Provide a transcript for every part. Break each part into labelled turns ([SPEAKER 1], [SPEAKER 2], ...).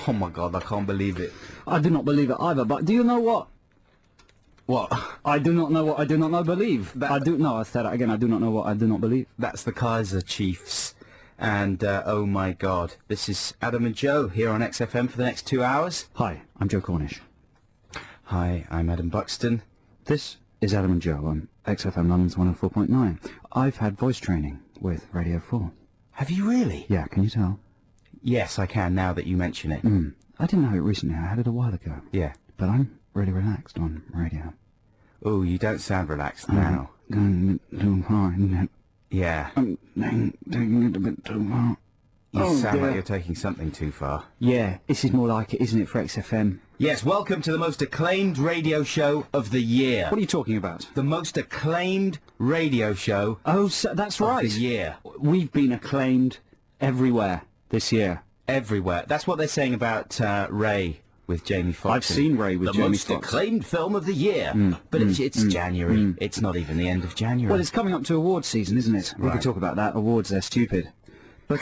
[SPEAKER 1] Oh my God, I can't believe it.
[SPEAKER 2] I do not believe it either, but do you know what?
[SPEAKER 1] What?
[SPEAKER 2] I do not know what I do not know believe. I do say that again, I do not know what I do not believe.
[SPEAKER 1] That's the Kaiser Chiefs. And, oh my God, this is Adam and Joe here on XFM for the next 2 hours.
[SPEAKER 2] Hi, I'm Joe Cornish.
[SPEAKER 1] Hi, I'm Adam Buxton.
[SPEAKER 2] This is Adam and Joe on XFM London's 104.9. I've had voice training with Radio 4.
[SPEAKER 1] Have you really?
[SPEAKER 2] Yeah, can you tell?
[SPEAKER 1] Yes, I can, now that you mention it.
[SPEAKER 2] I didn't have it recently, I had it a while ago.
[SPEAKER 1] Yeah.
[SPEAKER 2] But I'm really relaxed on radio.
[SPEAKER 1] Oh, you don't sound relaxed now.
[SPEAKER 2] Going a bit too far, isn't it?
[SPEAKER 1] Yeah.
[SPEAKER 2] I'm taking it a bit too far.
[SPEAKER 1] You sound like you're taking something too far.
[SPEAKER 2] Yeah, this is more like it, isn't it, for XFM?
[SPEAKER 1] Yes, welcome to the most acclaimed radio show of the year.
[SPEAKER 2] What are you talking about?
[SPEAKER 1] The most acclaimed radio show
[SPEAKER 2] that's right.
[SPEAKER 1] of the year.
[SPEAKER 2] We've been acclaimed everywhere this year.
[SPEAKER 1] Everywhere. That's what they're saying about Ray with Jamie Foxx.
[SPEAKER 2] I've seen Ray with Jamie Foxx.
[SPEAKER 1] The most acclaimed film of the year. But it's January. It's not even the end of January.
[SPEAKER 2] Well, it's coming up to awards season, isn't it? We could talk about that. Awards, they're stupid. But,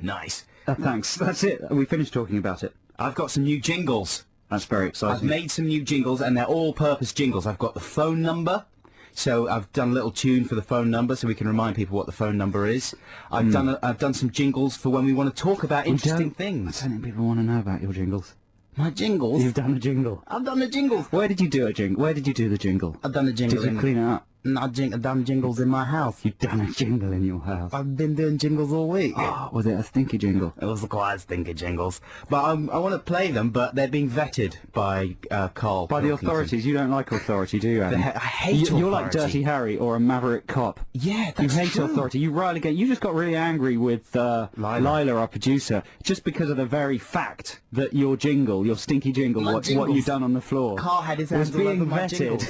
[SPEAKER 1] nice.
[SPEAKER 2] Thanks. That's it. We finished talking about it.
[SPEAKER 1] I've got some new jingles.
[SPEAKER 2] That's very exciting.
[SPEAKER 1] I've made some new jingles, and they're all-purpose jingles. I've got the phone number. So I've done a little tune for the phone number so we can remind people what the phone number is. I've done some jingles for when we want to talk about interesting things.
[SPEAKER 2] I don't think people want to know about your jingles.
[SPEAKER 1] My jingles?
[SPEAKER 2] You've done a jingle.
[SPEAKER 1] I've done a jingle.
[SPEAKER 2] Where did you do a jingle? Where did you do the jingle?
[SPEAKER 1] I've done a jingle.
[SPEAKER 2] Did you clean it up?
[SPEAKER 1] No, I've done jingles in my house.
[SPEAKER 2] You've done a jingle in your house?
[SPEAKER 1] I've been doing jingles all week.
[SPEAKER 2] Oh, was it a stinky jingle?
[SPEAKER 1] It was quite stinky jingles. But I want to play them, but they're being vetted by Karl
[SPEAKER 2] By the
[SPEAKER 1] Pilkington.
[SPEAKER 2] authorities. You don't like authority, do you, Adam?
[SPEAKER 1] I hate authority.
[SPEAKER 2] You're like Dirty Harry or a maverick cop.
[SPEAKER 1] Yeah, that's
[SPEAKER 2] You hate
[SPEAKER 1] true.
[SPEAKER 2] authority. You just got really angry with Lila, our producer, just because of the very fact that your jingle, your stinky jingle, what you've done on the floor,
[SPEAKER 1] Karl had his hands all over my jingles.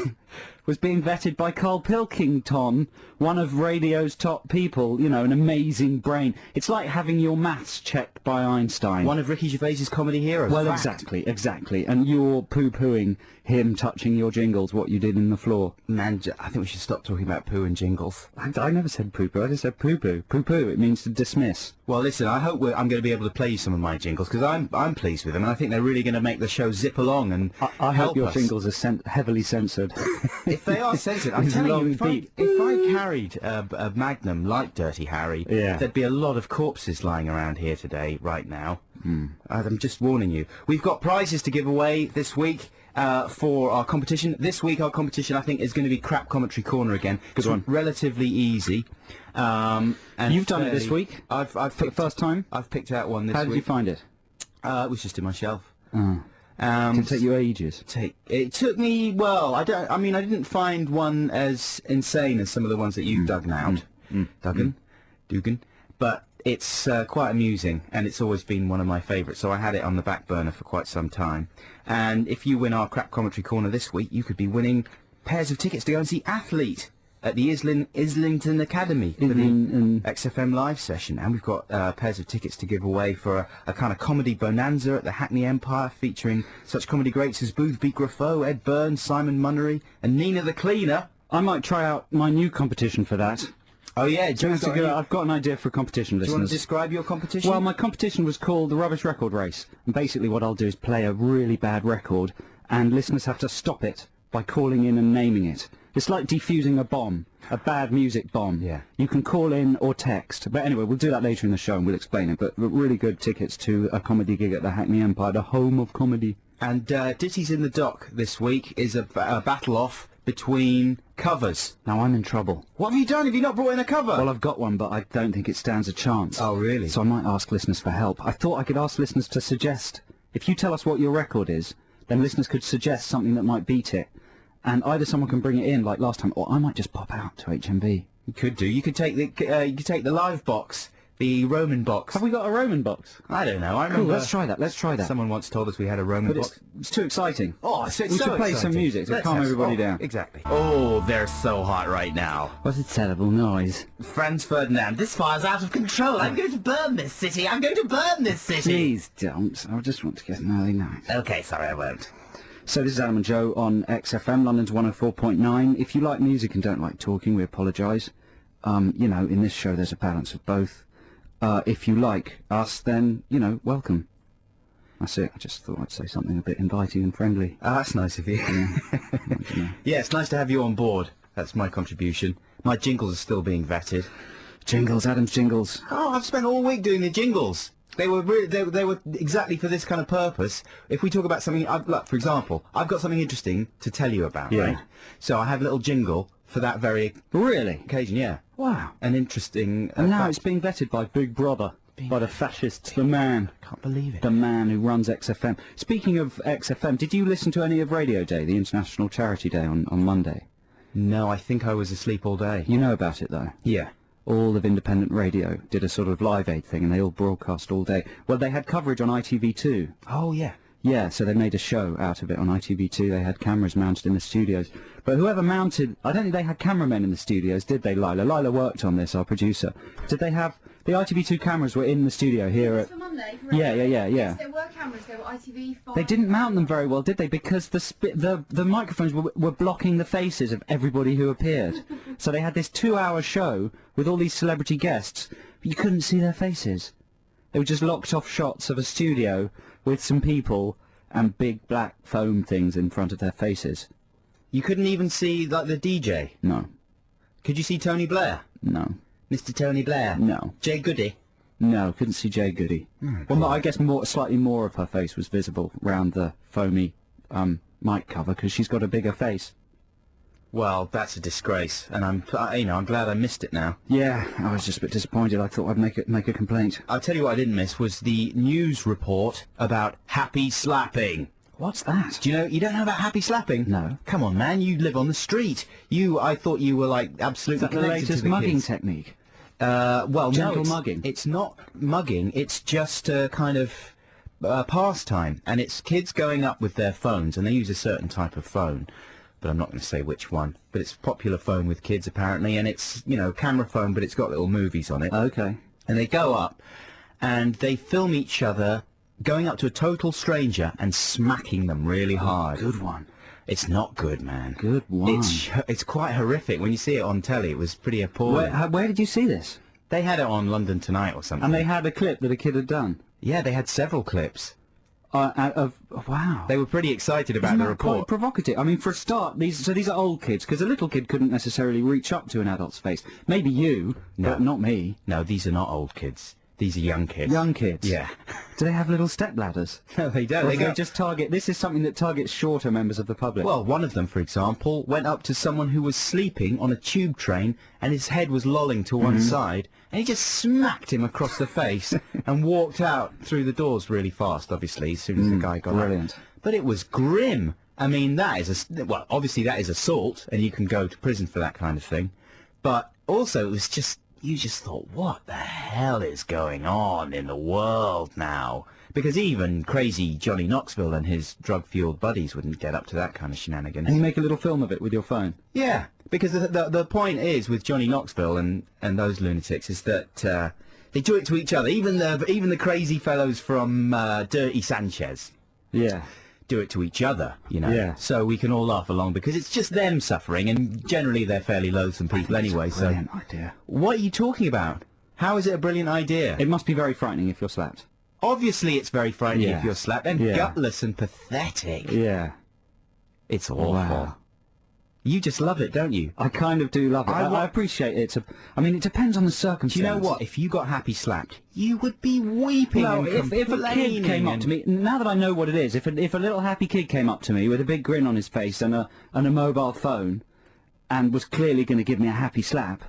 [SPEAKER 2] Was being vetted by Karl Pilkington, one of radio's top people, you know, an amazing brain. It's like having your maths checked by Einstein.
[SPEAKER 1] One of Ricky Gervais's comedy heroes.
[SPEAKER 2] Well, exactly. And you're poo-pooing him touching your jingles, what you did in the floor.
[SPEAKER 1] Man, I think we should stop talking about poo and jingles.
[SPEAKER 2] I never said poo-poo, I just said poo-poo. Poo-poo, it means to dismiss.
[SPEAKER 1] Well, listen, I hope I'm going to be able to play you some of my jingles, because I'm pleased with them, and I think they're really going to make the show zip along and
[SPEAKER 2] I
[SPEAKER 1] help
[SPEAKER 2] hope your
[SPEAKER 1] us.
[SPEAKER 2] jingles are heavily censored.
[SPEAKER 1] If they are censored, I'm telling you, if I carried a Magnum like Dirty Harry, there'd be a lot of corpses lying around here today, right now. I'm just warning you. We've got prizes to give away this week for our competition. This week our competition, I think, is going to be Crap Commentary Corner again.
[SPEAKER 2] Good one.
[SPEAKER 1] Relatively easy. And
[SPEAKER 2] you've done it this week?
[SPEAKER 1] I've
[SPEAKER 2] For the first time?
[SPEAKER 1] I've picked out one this week.
[SPEAKER 2] How did you find it?
[SPEAKER 1] It was just in my shelf.
[SPEAKER 2] Oh. Did it take you ages?
[SPEAKER 1] It took me, well, I didn't find one as insane as some of the ones that you've dug out. Dugan. But it's quite amusing, and it's always been one of my favourites, so I had it on the back burner for quite some time. And if you win our Crap Commentary Corner this week, you could be winning pairs of tickets to go and see Athlete at the Islington Academy for the XFM live session. And we've got pairs of tickets to give away for a kind of comedy bonanza at the Hackney Empire, featuring such comedy greats as Boothby Graffoe, Ed Burns, Simon Munnery, and Nina the Cleaner.
[SPEAKER 2] I might try out my new competition for that.
[SPEAKER 1] Oh yeah,
[SPEAKER 2] I've got an idea for a competition, listeners.
[SPEAKER 1] Do you want to describe your competition?
[SPEAKER 2] Well, my competition was called the Rubbish Record Race. And basically what I'll do is play a really bad record, and listeners have to stop it by calling in and naming it. It's like defusing a bomb, a bad music bomb.
[SPEAKER 1] Yeah.
[SPEAKER 2] You can call in or text. But anyway, we'll do that later in the show and we'll explain it. But really good tickets to a comedy gig at the Hackney Empire, the home of comedy.
[SPEAKER 1] And Ditties in the Dock this week is a battle-off between covers.
[SPEAKER 2] Now I'm in trouble.
[SPEAKER 1] What have you done? Have you not brought in a cover?
[SPEAKER 2] Well, I've got one, but I don't think it stands a chance.
[SPEAKER 1] Oh, really?
[SPEAKER 2] So I might ask listeners for help. I thought I could ask listeners to suggest. If you tell us what your record is, then listeners could suggest something that might beat it. And either someone can bring it in, like last time, or I might just pop out to HMB.
[SPEAKER 1] You could do. You could take the live box, the Roman box.
[SPEAKER 2] Have we got a Roman box?
[SPEAKER 1] I don't know. I remember.
[SPEAKER 2] Cool, let's try that. Let's try that.
[SPEAKER 1] Someone once told us we had a Roman box.
[SPEAKER 2] It's too exciting.
[SPEAKER 1] Oh, it's so
[SPEAKER 2] we should play some music to calm everybody down.
[SPEAKER 1] Exactly. Oh, they're so hot right now.
[SPEAKER 2] What a terrible noise.
[SPEAKER 1] Franz Ferdinand, this fire's out of control. I'm going to burn this city. I'm going to burn this city.
[SPEAKER 2] Please don't. I just want to get an early night.
[SPEAKER 1] Okay, sorry, I won't.
[SPEAKER 2] So this is Adam and Joe on XFM, London's 104.9. If you like music and don't like talking, we apologise. You know, in this show there's a balance of both. If you like us, then, you know, welcome. That's it. I just thought I'd say something a bit inviting and friendly.
[SPEAKER 1] Oh, that's nice of you. Yeah, it's nice to have you on board. That's my contribution. My jingles are still being vetted.
[SPEAKER 2] Jingles, Adam's jingles.
[SPEAKER 1] Oh, I've spent all week doing the jingles. They were they were exactly for this kind of purpose. If we talk about something, look, for example, I've got something interesting to tell you about,
[SPEAKER 2] Yeah.
[SPEAKER 1] right? So I have a little jingle for that very
[SPEAKER 2] Really?
[SPEAKER 1] occasion, yeah.
[SPEAKER 2] Wow.
[SPEAKER 1] An interesting...
[SPEAKER 2] And now
[SPEAKER 1] fact.
[SPEAKER 2] it's being vetted by Big Brother, by the fascists, the man.
[SPEAKER 1] Can't believe it.
[SPEAKER 2] The man who runs XFM. Speaking of XFM, did you listen to any of Radio Day, the International Charity Day on Monday?
[SPEAKER 1] No, I think I was asleep all day.
[SPEAKER 2] You know about it, though.
[SPEAKER 1] Yeah.
[SPEAKER 2] All of independent radio did a sort of Live Aid thing, and they all broadcast all day. Well, they had coverage on ITV2.
[SPEAKER 1] Oh, yeah.
[SPEAKER 2] Yeah, so they made a show out of it on ITV2. They had cameras mounted in the studios. But whoever mounted... I don't think they had cameramen in the studios, did they, Lila? Lila worked on this, our producer. Did they have... The ITV2 cameras were in the studio here at...
[SPEAKER 3] For Monday,
[SPEAKER 2] Yeah.
[SPEAKER 3] Yes, there were cameras, there were ITV5.
[SPEAKER 2] They didn't mount them very well, did they? Because the microphones were blocking the faces of everybody who appeared. So they had this 2-hour show with all these celebrity guests, but you couldn't see their faces. They were just locked off shots of a studio with some people and big black foam things in front of their faces.
[SPEAKER 1] You couldn't even see, like, the DJ?
[SPEAKER 2] No.
[SPEAKER 1] Could you see Tony Blair?
[SPEAKER 2] No.
[SPEAKER 1] Mr. Tony Blair?
[SPEAKER 2] No.
[SPEAKER 1] Jay Goody?
[SPEAKER 2] No, couldn't see Jay Goody. Well, no, I guess slightly more of her face was visible round the foamy mic cover because she's got a bigger face.
[SPEAKER 1] Well, that's a disgrace, and I'm glad I missed it now.
[SPEAKER 2] Yeah, I was just a bit disappointed. I thought I'd make a complaint.
[SPEAKER 1] I'll tell you what I didn't miss was the news report about happy slapping.
[SPEAKER 2] What's that?
[SPEAKER 1] You don't know about happy slapping?
[SPEAKER 2] No.
[SPEAKER 1] Come on, man, you live on the street. I thought you were, like, absolutely
[SPEAKER 2] Is that the
[SPEAKER 1] connected
[SPEAKER 2] latest
[SPEAKER 1] to the
[SPEAKER 2] mugging
[SPEAKER 1] kids.
[SPEAKER 2] technique?
[SPEAKER 1] Well,
[SPEAKER 2] Gentle
[SPEAKER 1] no,
[SPEAKER 2] mugging.
[SPEAKER 1] It's not mugging, it's just a kind of pastime, and it's kids going up with their phones, and they use a certain type of phone, but I'm not going to say which one, but it's a popular phone with kids apparently, and it's, camera phone, but it's got little movies on it.
[SPEAKER 2] Okay.
[SPEAKER 1] And they go up, and they film each other going up to a total stranger and smacking them really hard.
[SPEAKER 2] Good one.
[SPEAKER 1] It's not good, man.
[SPEAKER 2] Good one.
[SPEAKER 1] It's quite horrific. When you see it on telly, it was pretty appalling.
[SPEAKER 2] Where did you see this?
[SPEAKER 1] They had it on London Tonight or something.
[SPEAKER 2] And they had a clip that a kid had done.
[SPEAKER 1] Yeah, they had several clips.
[SPEAKER 2] Wow.
[SPEAKER 1] They were pretty excited about
[SPEAKER 2] Isn't
[SPEAKER 1] the
[SPEAKER 2] that quite
[SPEAKER 1] report.
[SPEAKER 2] provocative? I mean, for a start, these are old kids, because a little kid couldn't necessarily reach up to an adult's face. Maybe you,
[SPEAKER 1] No.
[SPEAKER 2] but not me.
[SPEAKER 1] No, these are not old kids. These are young kids.
[SPEAKER 2] Young kids.
[SPEAKER 1] Yeah.
[SPEAKER 2] Do they have little step ladders?
[SPEAKER 1] No, they don't.
[SPEAKER 2] Or
[SPEAKER 1] They
[SPEAKER 2] do they
[SPEAKER 1] go...
[SPEAKER 2] just target... This is something that targets shorter members of the public.
[SPEAKER 1] Well, one of them, for example, went up to someone who was sleeping on a tube train and his head was lolling to one side, and he just smacked him across the face and walked out through the doors really fast, obviously, as soon as the guy got
[SPEAKER 2] brilliant.
[SPEAKER 1] out. But it was grim. I mean, well, obviously that is assault, and you can go to prison for that kind of thing. But also, it was just... You just thought, what the hell is going on in the world now? Because even crazy Johnny Knoxville and his drug-fueled buddies wouldn't get up to that kind of shenanigans.
[SPEAKER 2] And you make a little film of it with your phone.
[SPEAKER 1] Yeah, because the point is with Johnny Knoxville and those lunatics is that they do it to each other. Even the crazy fellows from Dirty Sanchez
[SPEAKER 2] Yeah.
[SPEAKER 1] do it to each other,
[SPEAKER 2] Yeah.
[SPEAKER 1] So we can all laugh along because it's just them suffering, and generally they're fairly loathsome people anyway. So
[SPEAKER 2] Brilliant idea.
[SPEAKER 1] what are you talking about? How is it a brilliant idea?
[SPEAKER 2] It must be very frightening if you're slapped.
[SPEAKER 1] Obviously it's very frightening
[SPEAKER 2] Yeah.
[SPEAKER 1] if you're slapped, and
[SPEAKER 2] Yeah.
[SPEAKER 1] gutless and pathetic.
[SPEAKER 2] Yeah.
[SPEAKER 1] It's awful.
[SPEAKER 2] Wow.
[SPEAKER 1] You just love it, don't you?
[SPEAKER 2] I kind of do love it. I appreciate it. I mean, it depends on the circumstance.
[SPEAKER 1] Do you know what? If you got happy slapped, you would be weeping.
[SPEAKER 2] Well,
[SPEAKER 1] and
[SPEAKER 2] if a kid came up
[SPEAKER 1] and-
[SPEAKER 2] to me, now that I know what it is, if a little happy kid came up to me with a big grin on his face and a mobile phone, and was clearly going to give me a happy slap,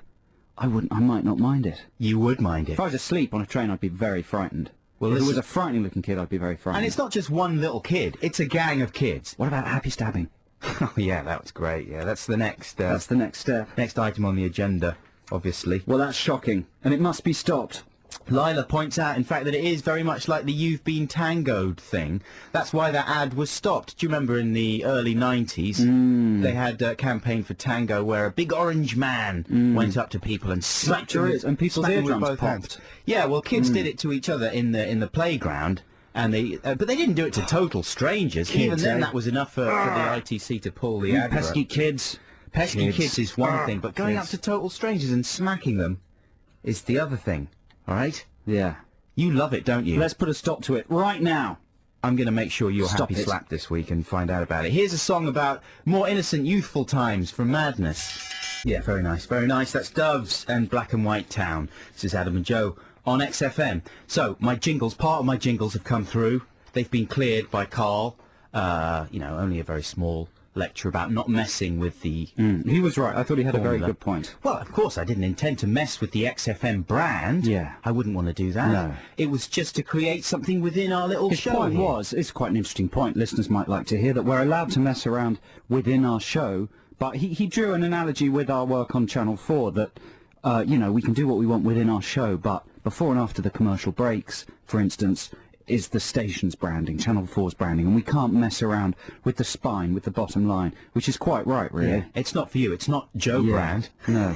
[SPEAKER 2] I might not mind it.
[SPEAKER 1] you would mind it.
[SPEAKER 2] If I was asleep on a train, I'd be very frightened.
[SPEAKER 1] Well,
[SPEAKER 2] If it
[SPEAKER 1] listen-
[SPEAKER 2] was a frightening looking kid, I'd be very frightened.
[SPEAKER 1] And it's not just one little kid; it's a gang of kids.
[SPEAKER 2] What about happy stabbing?
[SPEAKER 1] Oh yeah, that was great. Yeah, that's the next.
[SPEAKER 2] That's the next step.
[SPEAKER 1] next item on the agenda, obviously.
[SPEAKER 2] Well, that's shocking, and it must be stopped.
[SPEAKER 1] Lila points out, in fact, that it is very much like the "you've been tangoed" thing. That's why that ad was stopped. Do you remember in the early 90s, they had a campaign for tango where a big orange man went up to people and slapped them
[SPEAKER 2] ears, and people's
[SPEAKER 1] smacked them with
[SPEAKER 2] eardrums
[SPEAKER 1] both hands.
[SPEAKER 2] popped.
[SPEAKER 1] Yeah, well, kids did it to each other in the playground. And but they didn't do it to total strangers.
[SPEAKER 2] Kids,
[SPEAKER 1] Even then,
[SPEAKER 2] eh?
[SPEAKER 1] that was enough for the ITC to pull the ad.
[SPEAKER 2] Pesky kids.
[SPEAKER 1] Pesky kids is one thing, but going up to total strangers and smacking them is the other thing. All right?
[SPEAKER 2] Yeah.
[SPEAKER 1] You love it, don't you?
[SPEAKER 2] Let's put a stop to it right now.
[SPEAKER 1] I'm going to make sure you're
[SPEAKER 2] Stop
[SPEAKER 1] happy
[SPEAKER 2] it.
[SPEAKER 1] slapped this week and find out about it. Here's a song about more innocent, youthful times from Madness. Yeah, very nice, very nice. That's Doves and Black and White Town. This is Adam and Joe on XFM. So, my jingles, part of my jingles have come through. They've been cleared by Karl. Only a very small lecture about not messing with the...
[SPEAKER 2] He was right. I thought he had a very
[SPEAKER 1] formula.
[SPEAKER 2] good point.
[SPEAKER 1] Well, of course, I didn't intend to mess with the XFM brand.
[SPEAKER 2] Yeah.
[SPEAKER 1] I wouldn't want to do that.
[SPEAKER 2] No.
[SPEAKER 1] It was just to create something within our little
[SPEAKER 2] His
[SPEAKER 1] show
[SPEAKER 2] point
[SPEAKER 1] here.
[SPEAKER 2] it's quite an interesting point. Listeners might like to hear that we're allowed to mess around within our show, but he drew an analogy with our work on Channel 4 that, we can do what we want within our show, but before and after the commercial breaks, for instance, is the station's branding, Channel 4's branding, and we can't mess around with the spine, with the bottom line, which is quite right, really.
[SPEAKER 1] Yeah. It's not for you. It's not Joe brand.
[SPEAKER 2] No.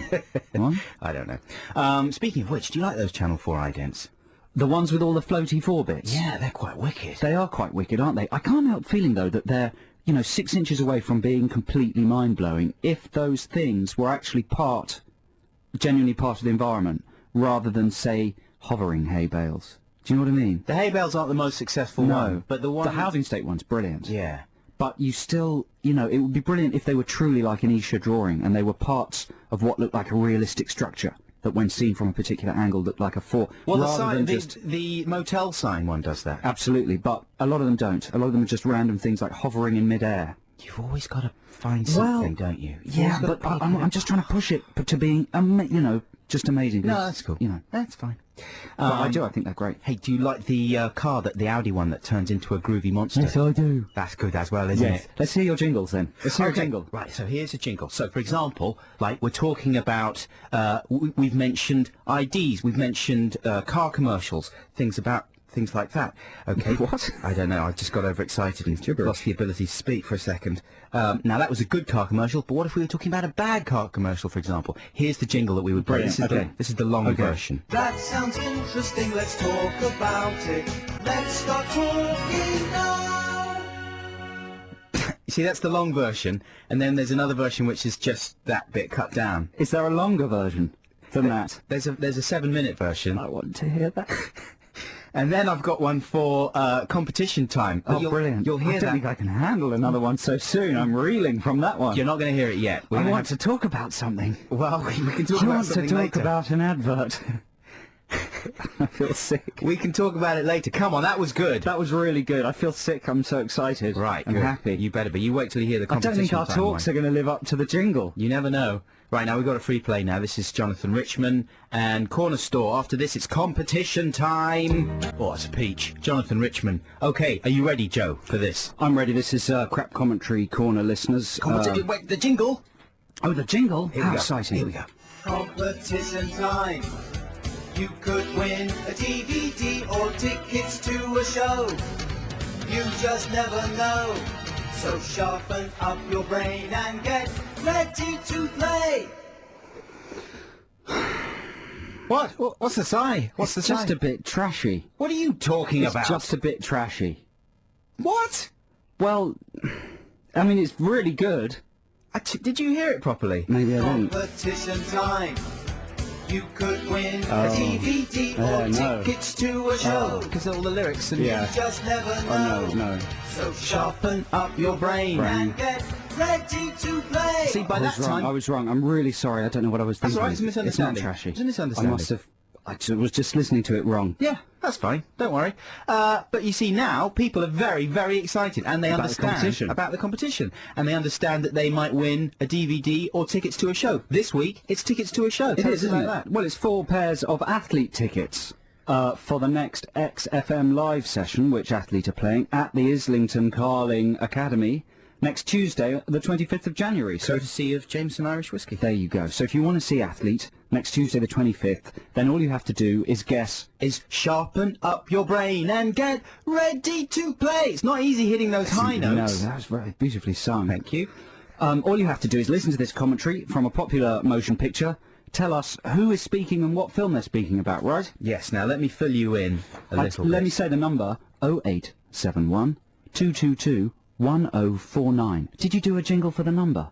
[SPEAKER 2] What?
[SPEAKER 1] I don't know. Speaking of which, do you like those Channel 4 idents?
[SPEAKER 2] The ones with all the floaty 4 bits?
[SPEAKER 1] Yeah, they're quite wicked.
[SPEAKER 2] They are quite wicked, aren't they? I can't help feeling, though, that they're, 6 inches away from being completely mind-blowing if those things were actually genuinely part of the environment, rather than, say, hovering hay bales. Do you know what I mean?
[SPEAKER 1] The hay bales aren't the most successful one, but the one...
[SPEAKER 2] The housing state one's brilliant.
[SPEAKER 1] Yeah.
[SPEAKER 2] But you still, it would be brilliant if they were truly like an Isha drawing and they were parts of what looked like a realistic structure that when seen from a particular angle looked like a 4.
[SPEAKER 1] Well,
[SPEAKER 2] rather than
[SPEAKER 1] the motel sign one does that.
[SPEAKER 2] Absolutely, but a lot of them don't. A lot of them are just random things like hovering in mid-air.
[SPEAKER 1] You've always got to find something, don't you?
[SPEAKER 2] Yeah, but I'm just trying to push it to being, just amazing.
[SPEAKER 1] No, that's cool. That's fine.
[SPEAKER 2] But I think they're great.
[SPEAKER 1] Hey, do you like the car, the Audi one that turns into a groovy monster?
[SPEAKER 2] Yes, I do.
[SPEAKER 1] That's good as well, isn't it?
[SPEAKER 2] Let's hear your jingles then. Let's hear a jingle.
[SPEAKER 1] Right, so here's a jingle. So, for example, we're talking about, we've mentioned IDs, we've mentioned car commercials, things like that. Okay.
[SPEAKER 2] What?
[SPEAKER 1] I don't know, I just got overexcited and lost the ability to speak for a second. Now, that was a good car commercial, but what if we were talking about a bad car commercial, for example? Here's the jingle that we would play. This is the long version.
[SPEAKER 4] That sounds interesting, let's talk about it. Let's start talking now.
[SPEAKER 1] You see, that's the long version, and then there's another version which is just that bit cut down.
[SPEAKER 2] Is there a longer version than that?
[SPEAKER 1] There's a 7-minute version.
[SPEAKER 2] I want to hear that.
[SPEAKER 1] And then I've got one for competition time.
[SPEAKER 2] Oh, brilliant.
[SPEAKER 1] You'll hear
[SPEAKER 2] I don't think I can handle another one so soon. I'm reeling from that one.
[SPEAKER 1] You're not going to hear it yet.
[SPEAKER 2] I want to talk about something.
[SPEAKER 1] Well, we can talk
[SPEAKER 2] I
[SPEAKER 1] about
[SPEAKER 2] want to
[SPEAKER 1] something
[SPEAKER 2] talk
[SPEAKER 1] later.
[SPEAKER 2] about an advert. I feel sick.
[SPEAKER 1] We can talk about it later. Come on, that was good.
[SPEAKER 2] That was really good. I feel sick. I'm so excited.
[SPEAKER 1] Right,
[SPEAKER 2] I'm
[SPEAKER 1] good.
[SPEAKER 2] happy.
[SPEAKER 1] You better be. You wait till you hear the
[SPEAKER 2] I don't
[SPEAKER 1] competition
[SPEAKER 2] think our
[SPEAKER 1] time
[SPEAKER 2] talks
[SPEAKER 1] one.
[SPEAKER 2] are going to live up to the jingle.
[SPEAKER 1] You never know. Right, now we've got a free play now. This is Jonathan Richman and Corner Store. After this, it's competition time. Oh, it's a peach. Jonathan Richman. Okay, are you ready, Joe, for this?
[SPEAKER 2] I'm ready. This is Crap Commentary Corner, listeners.
[SPEAKER 1] Wait, the jingle?
[SPEAKER 2] Oh, the jingle?
[SPEAKER 1] Here
[SPEAKER 2] How
[SPEAKER 1] we go.
[SPEAKER 2] exciting.
[SPEAKER 1] Here we go.
[SPEAKER 4] Competition time. You could win a DVD or tickets to a show. You just never know. So sharpen up your brain and get ready to play.
[SPEAKER 1] What? What's the sigh? What's the
[SPEAKER 2] It's just
[SPEAKER 1] sigh?
[SPEAKER 2] a bit trashy.
[SPEAKER 1] What are you talking
[SPEAKER 2] It's
[SPEAKER 1] about?
[SPEAKER 2] just a bit trashy.
[SPEAKER 1] What?
[SPEAKER 2] Well, I mean, it's really good.
[SPEAKER 1] Did you hear it properly?
[SPEAKER 2] Maybe I didn't.
[SPEAKER 4] Competition time. You could win
[SPEAKER 2] Oh.
[SPEAKER 4] a DVD or
[SPEAKER 2] no.
[SPEAKER 4] tickets to a show.
[SPEAKER 1] Because all the lyrics and...
[SPEAKER 2] Yeah.
[SPEAKER 4] You just never know.
[SPEAKER 2] Oh, no.
[SPEAKER 4] So sharpen up your brain
[SPEAKER 2] Brain.
[SPEAKER 4] and get ready to play.
[SPEAKER 1] See, by
[SPEAKER 2] I
[SPEAKER 1] that
[SPEAKER 2] was wrong.
[SPEAKER 1] time...
[SPEAKER 2] I was wrong. I'm really sorry. I don't know what I was
[SPEAKER 1] That's
[SPEAKER 2] thinking.
[SPEAKER 1] all right, it's a misunderstanding.
[SPEAKER 2] It's not trashy.
[SPEAKER 1] It's a misunderstanding.
[SPEAKER 2] I must have... was just listening to it wrong.
[SPEAKER 1] Yeah, that's fine. Don't worry. But you see, now people are very, very excited, and they
[SPEAKER 2] About the
[SPEAKER 1] understand
[SPEAKER 2] competition.
[SPEAKER 1] about the competition, and they understand that they might win a DVD or tickets to a show. This week, it's tickets to a show.
[SPEAKER 2] It
[SPEAKER 1] Tell
[SPEAKER 2] is,
[SPEAKER 1] us
[SPEAKER 2] isn't
[SPEAKER 1] about
[SPEAKER 2] it? Well, it's 4 pairs of athlete tickets for the next XFM live session, which Athlete are playing at the Islington Carling Academy next Tuesday, the 25th of January. So
[SPEAKER 1] Courtesy of Jameson Irish Whiskey.
[SPEAKER 2] there you go. So if you want to see Athlete next Tuesday, the 25th, then all you have to do is guess.
[SPEAKER 1] Is sharpen up your brain and get ready to play. It's not easy hitting those high notes.
[SPEAKER 2] No, that was very beautifully sung.
[SPEAKER 1] Thank you.
[SPEAKER 2] All you have to do is listen to this commentary from a popular motion picture. Tell us who is speaking and what film they're speaking about, right?
[SPEAKER 1] Yes, now let me fill you in a little bit.
[SPEAKER 2] Let me say the number, 0871 222 1049. Did you do a jingle for the number?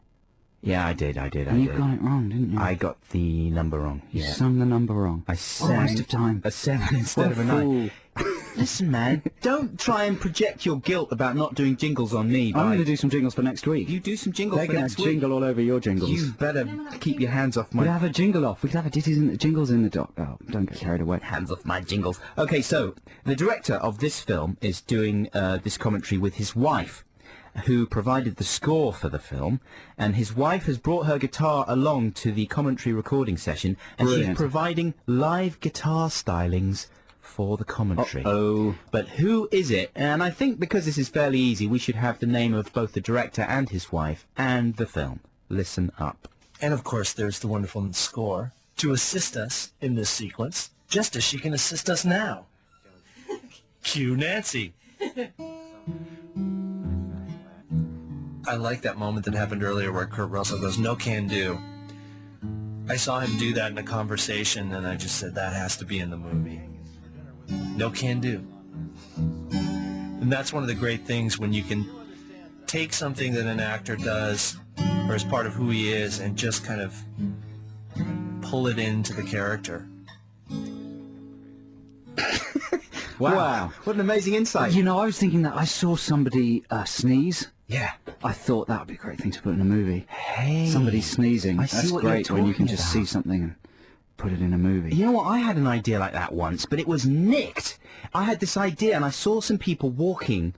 [SPEAKER 1] Yeah, I did.
[SPEAKER 2] And you got it wrong, didn't you?
[SPEAKER 1] I got the number wrong.
[SPEAKER 2] You
[SPEAKER 1] Yeah.
[SPEAKER 2] sung the number wrong.
[SPEAKER 1] I
[SPEAKER 2] What a waste
[SPEAKER 1] sang
[SPEAKER 2] of time.
[SPEAKER 1] a 7 instead
[SPEAKER 2] What
[SPEAKER 1] of a
[SPEAKER 2] a
[SPEAKER 1] 9.
[SPEAKER 2] fool.
[SPEAKER 1] Listen, man, don't try and project your guilt about not doing jingles on me.
[SPEAKER 2] I'm going to do some jingles for next week.
[SPEAKER 1] You do some jingles
[SPEAKER 2] They're
[SPEAKER 1] for
[SPEAKER 2] going
[SPEAKER 1] next
[SPEAKER 2] to
[SPEAKER 1] week.
[SPEAKER 2] jingle all over your jingles.
[SPEAKER 1] You better keep your hands off my...
[SPEAKER 2] We'll have a jingle off. We'll have a jingles in the dock. Oh, don't get carried away.
[SPEAKER 1] Hands off my jingles. Okay, so the director of this film is doing this commentary with his wife, who provided the score for the film, and his wife has brought her guitar along to the commentary recording session, and
[SPEAKER 2] Brilliant.
[SPEAKER 1] she's providing live guitar stylings for the commentary.
[SPEAKER 2] Oh.
[SPEAKER 1] But who is it? And I think because this is fairly easy, we should have the name of both the director and his wife and the film. Listen up.
[SPEAKER 5] And of course, there's the wonderful score to assist us in this sequence, just as she can assist us now. Cue Nancy. I like that moment that happened earlier where Kurt Russell goes, "No can do." I saw him do that in a conversation, and I just said, that has to be in the movie. No can do. And that's one of the great things when you can take something that an actor does or is part of who he is and just kind of pull it into the character.
[SPEAKER 1] Wow. What an amazing insight.
[SPEAKER 2] You know, I was thinking that I saw somebody sneeze.
[SPEAKER 1] Yeah.
[SPEAKER 2] I thought that would be a great thing to put in a movie.
[SPEAKER 1] Hey.
[SPEAKER 2] Somebody sneezing.
[SPEAKER 1] I see
[SPEAKER 2] That's
[SPEAKER 1] what you're
[SPEAKER 2] great when you can
[SPEAKER 1] talking
[SPEAKER 2] just
[SPEAKER 1] about.
[SPEAKER 2] see something and put it in a movie.
[SPEAKER 1] You know what? I had an idea like that once, but it was nicked. I had this idea, and I saw some people walking,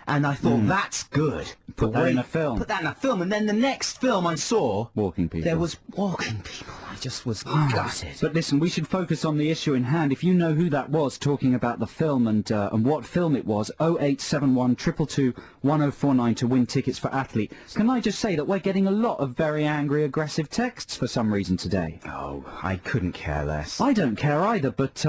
[SPEAKER 1] and I thought, that's good.
[SPEAKER 2] Put that in a film.
[SPEAKER 1] Put that in a film, and then the next film I saw,
[SPEAKER 2] Walking people.
[SPEAKER 1] there was walking people. I just was gutted.
[SPEAKER 2] But listen, we should focus on the issue in hand. If you know who that was talking about the film and what film it was, 0871 222 1049 to win tickets for Athlete. Can I just say that we're getting a lot of very angry, aggressive texts for some reason today?
[SPEAKER 1] Oh, I couldn't care less.
[SPEAKER 2] I don't care either, but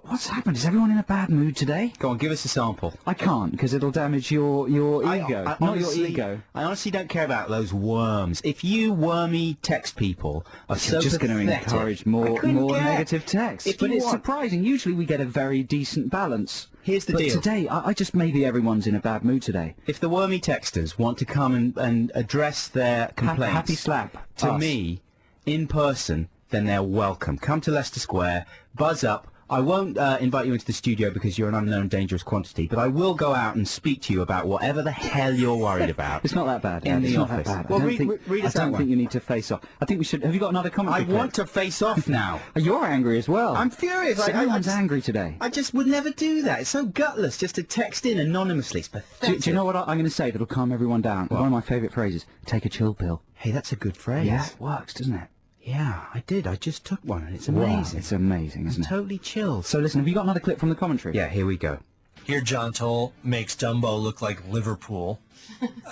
[SPEAKER 2] what's happened? Is everyone in a bad mood today?
[SPEAKER 1] Go on, give us a sample.
[SPEAKER 2] I can't, because it'll damage your ego. Not
[SPEAKER 1] honestly,
[SPEAKER 2] your ego.
[SPEAKER 1] I honestly don't care about those worms. If you wormy text people are so
[SPEAKER 2] You're just going to
[SPEAKER 1] pathetic,
[SPEAKER 2] encourage
[SPEAKER 1] I
[SPEAKER 2] more
[SPEAKER 1] couldn't care.
[SPEAKER 2] negative texts.
[SPEAKER 1] If
[SPEAKER 2] But
[SPEAKER 1] you
[SPEAKER 2] it's
[SPEAKER 1] want-
[SPEAKER 2] surprising. Usually we get a very decent balance.
[SPEAKER 1] Here's the
[SPEAKER 2] but
[SPEAKER 1] deal.
[SPEAKER 2] today, I just maybe everyone's in a bad mood today.
[SPEAKER 1] If the wormy texters want to come and address their complaints
[SPEAKER 2] Happy slap.
[SPEAKER 1] to
[SPEAKER 2] Us.
[SPEAKER 1] me in person, then they're welcome. Come to Leicester Square, buzz up. I won't invite you into the studio because you're an unknown dangerous quantity, but I will go out and speak to you about whatever the hell you're worried about.
[SPEAKER 2] It's not that bad.
[SPEAKER 1] In
[SPEAKER 2] Ed.
[SPEAKER 1] the
[SPEAKER 2] It's not
[SPEAKER 1] office.
[SPEAKER 2] that bad.
[SPEAKER 1] Well,
[SPEAKER 2] I don't
[SPEAKER 1] read
[SPEAKER 2] think,
[SPEAKER 1] us
[SPEAKER 2] I
[SPEAKER 1] that
[SPEAKER 2] don't
[SPEAKER 1] one.
[SPEAKER 2] think you need to face off. I think we should. Have you got another
[SPEAKER 1] I
[SPEAKER 2] commentary clip?
[SPEAKER 1] want to face off now.
[SPEAKER 2] You're angry as well.
[SPEAKER 1] I'm furious.
[SPEAKER 2] So
[SPEAKER 1] I
[SPEAKER 2] everyone's
[SPEAKER 1] just,
[SPEAKER 2] angry today.
[SPEAKER 1] I just would never do that. It's so gutless just to text in anonymously. It's pathetic.
[SPEAKER 2] Do you know what I'm going to say that'll calm everyone down? One of my favourite phrases. Take a chill pill.
[SPEAKER 1] Hey, that's a good phrase.
[SPEAKER 2] Yeah, it works, doesn't it?
[SPEAKER 1] Yeah, I did. I just took one, and it's
[SPEAKER 2] Wow,
[SPEAKER 1] amazing.
[SPEAKER 2] it's amazing, isn't it?
[SPEAKER 1] Totally chills.
[SPEAKER 2] So listen, have you got another clip from the commentary?
[SPEAKER 1] Yeah, here we go.
[SPEAKER 5] Here, John Toll makes Dumbo look like Liverpool.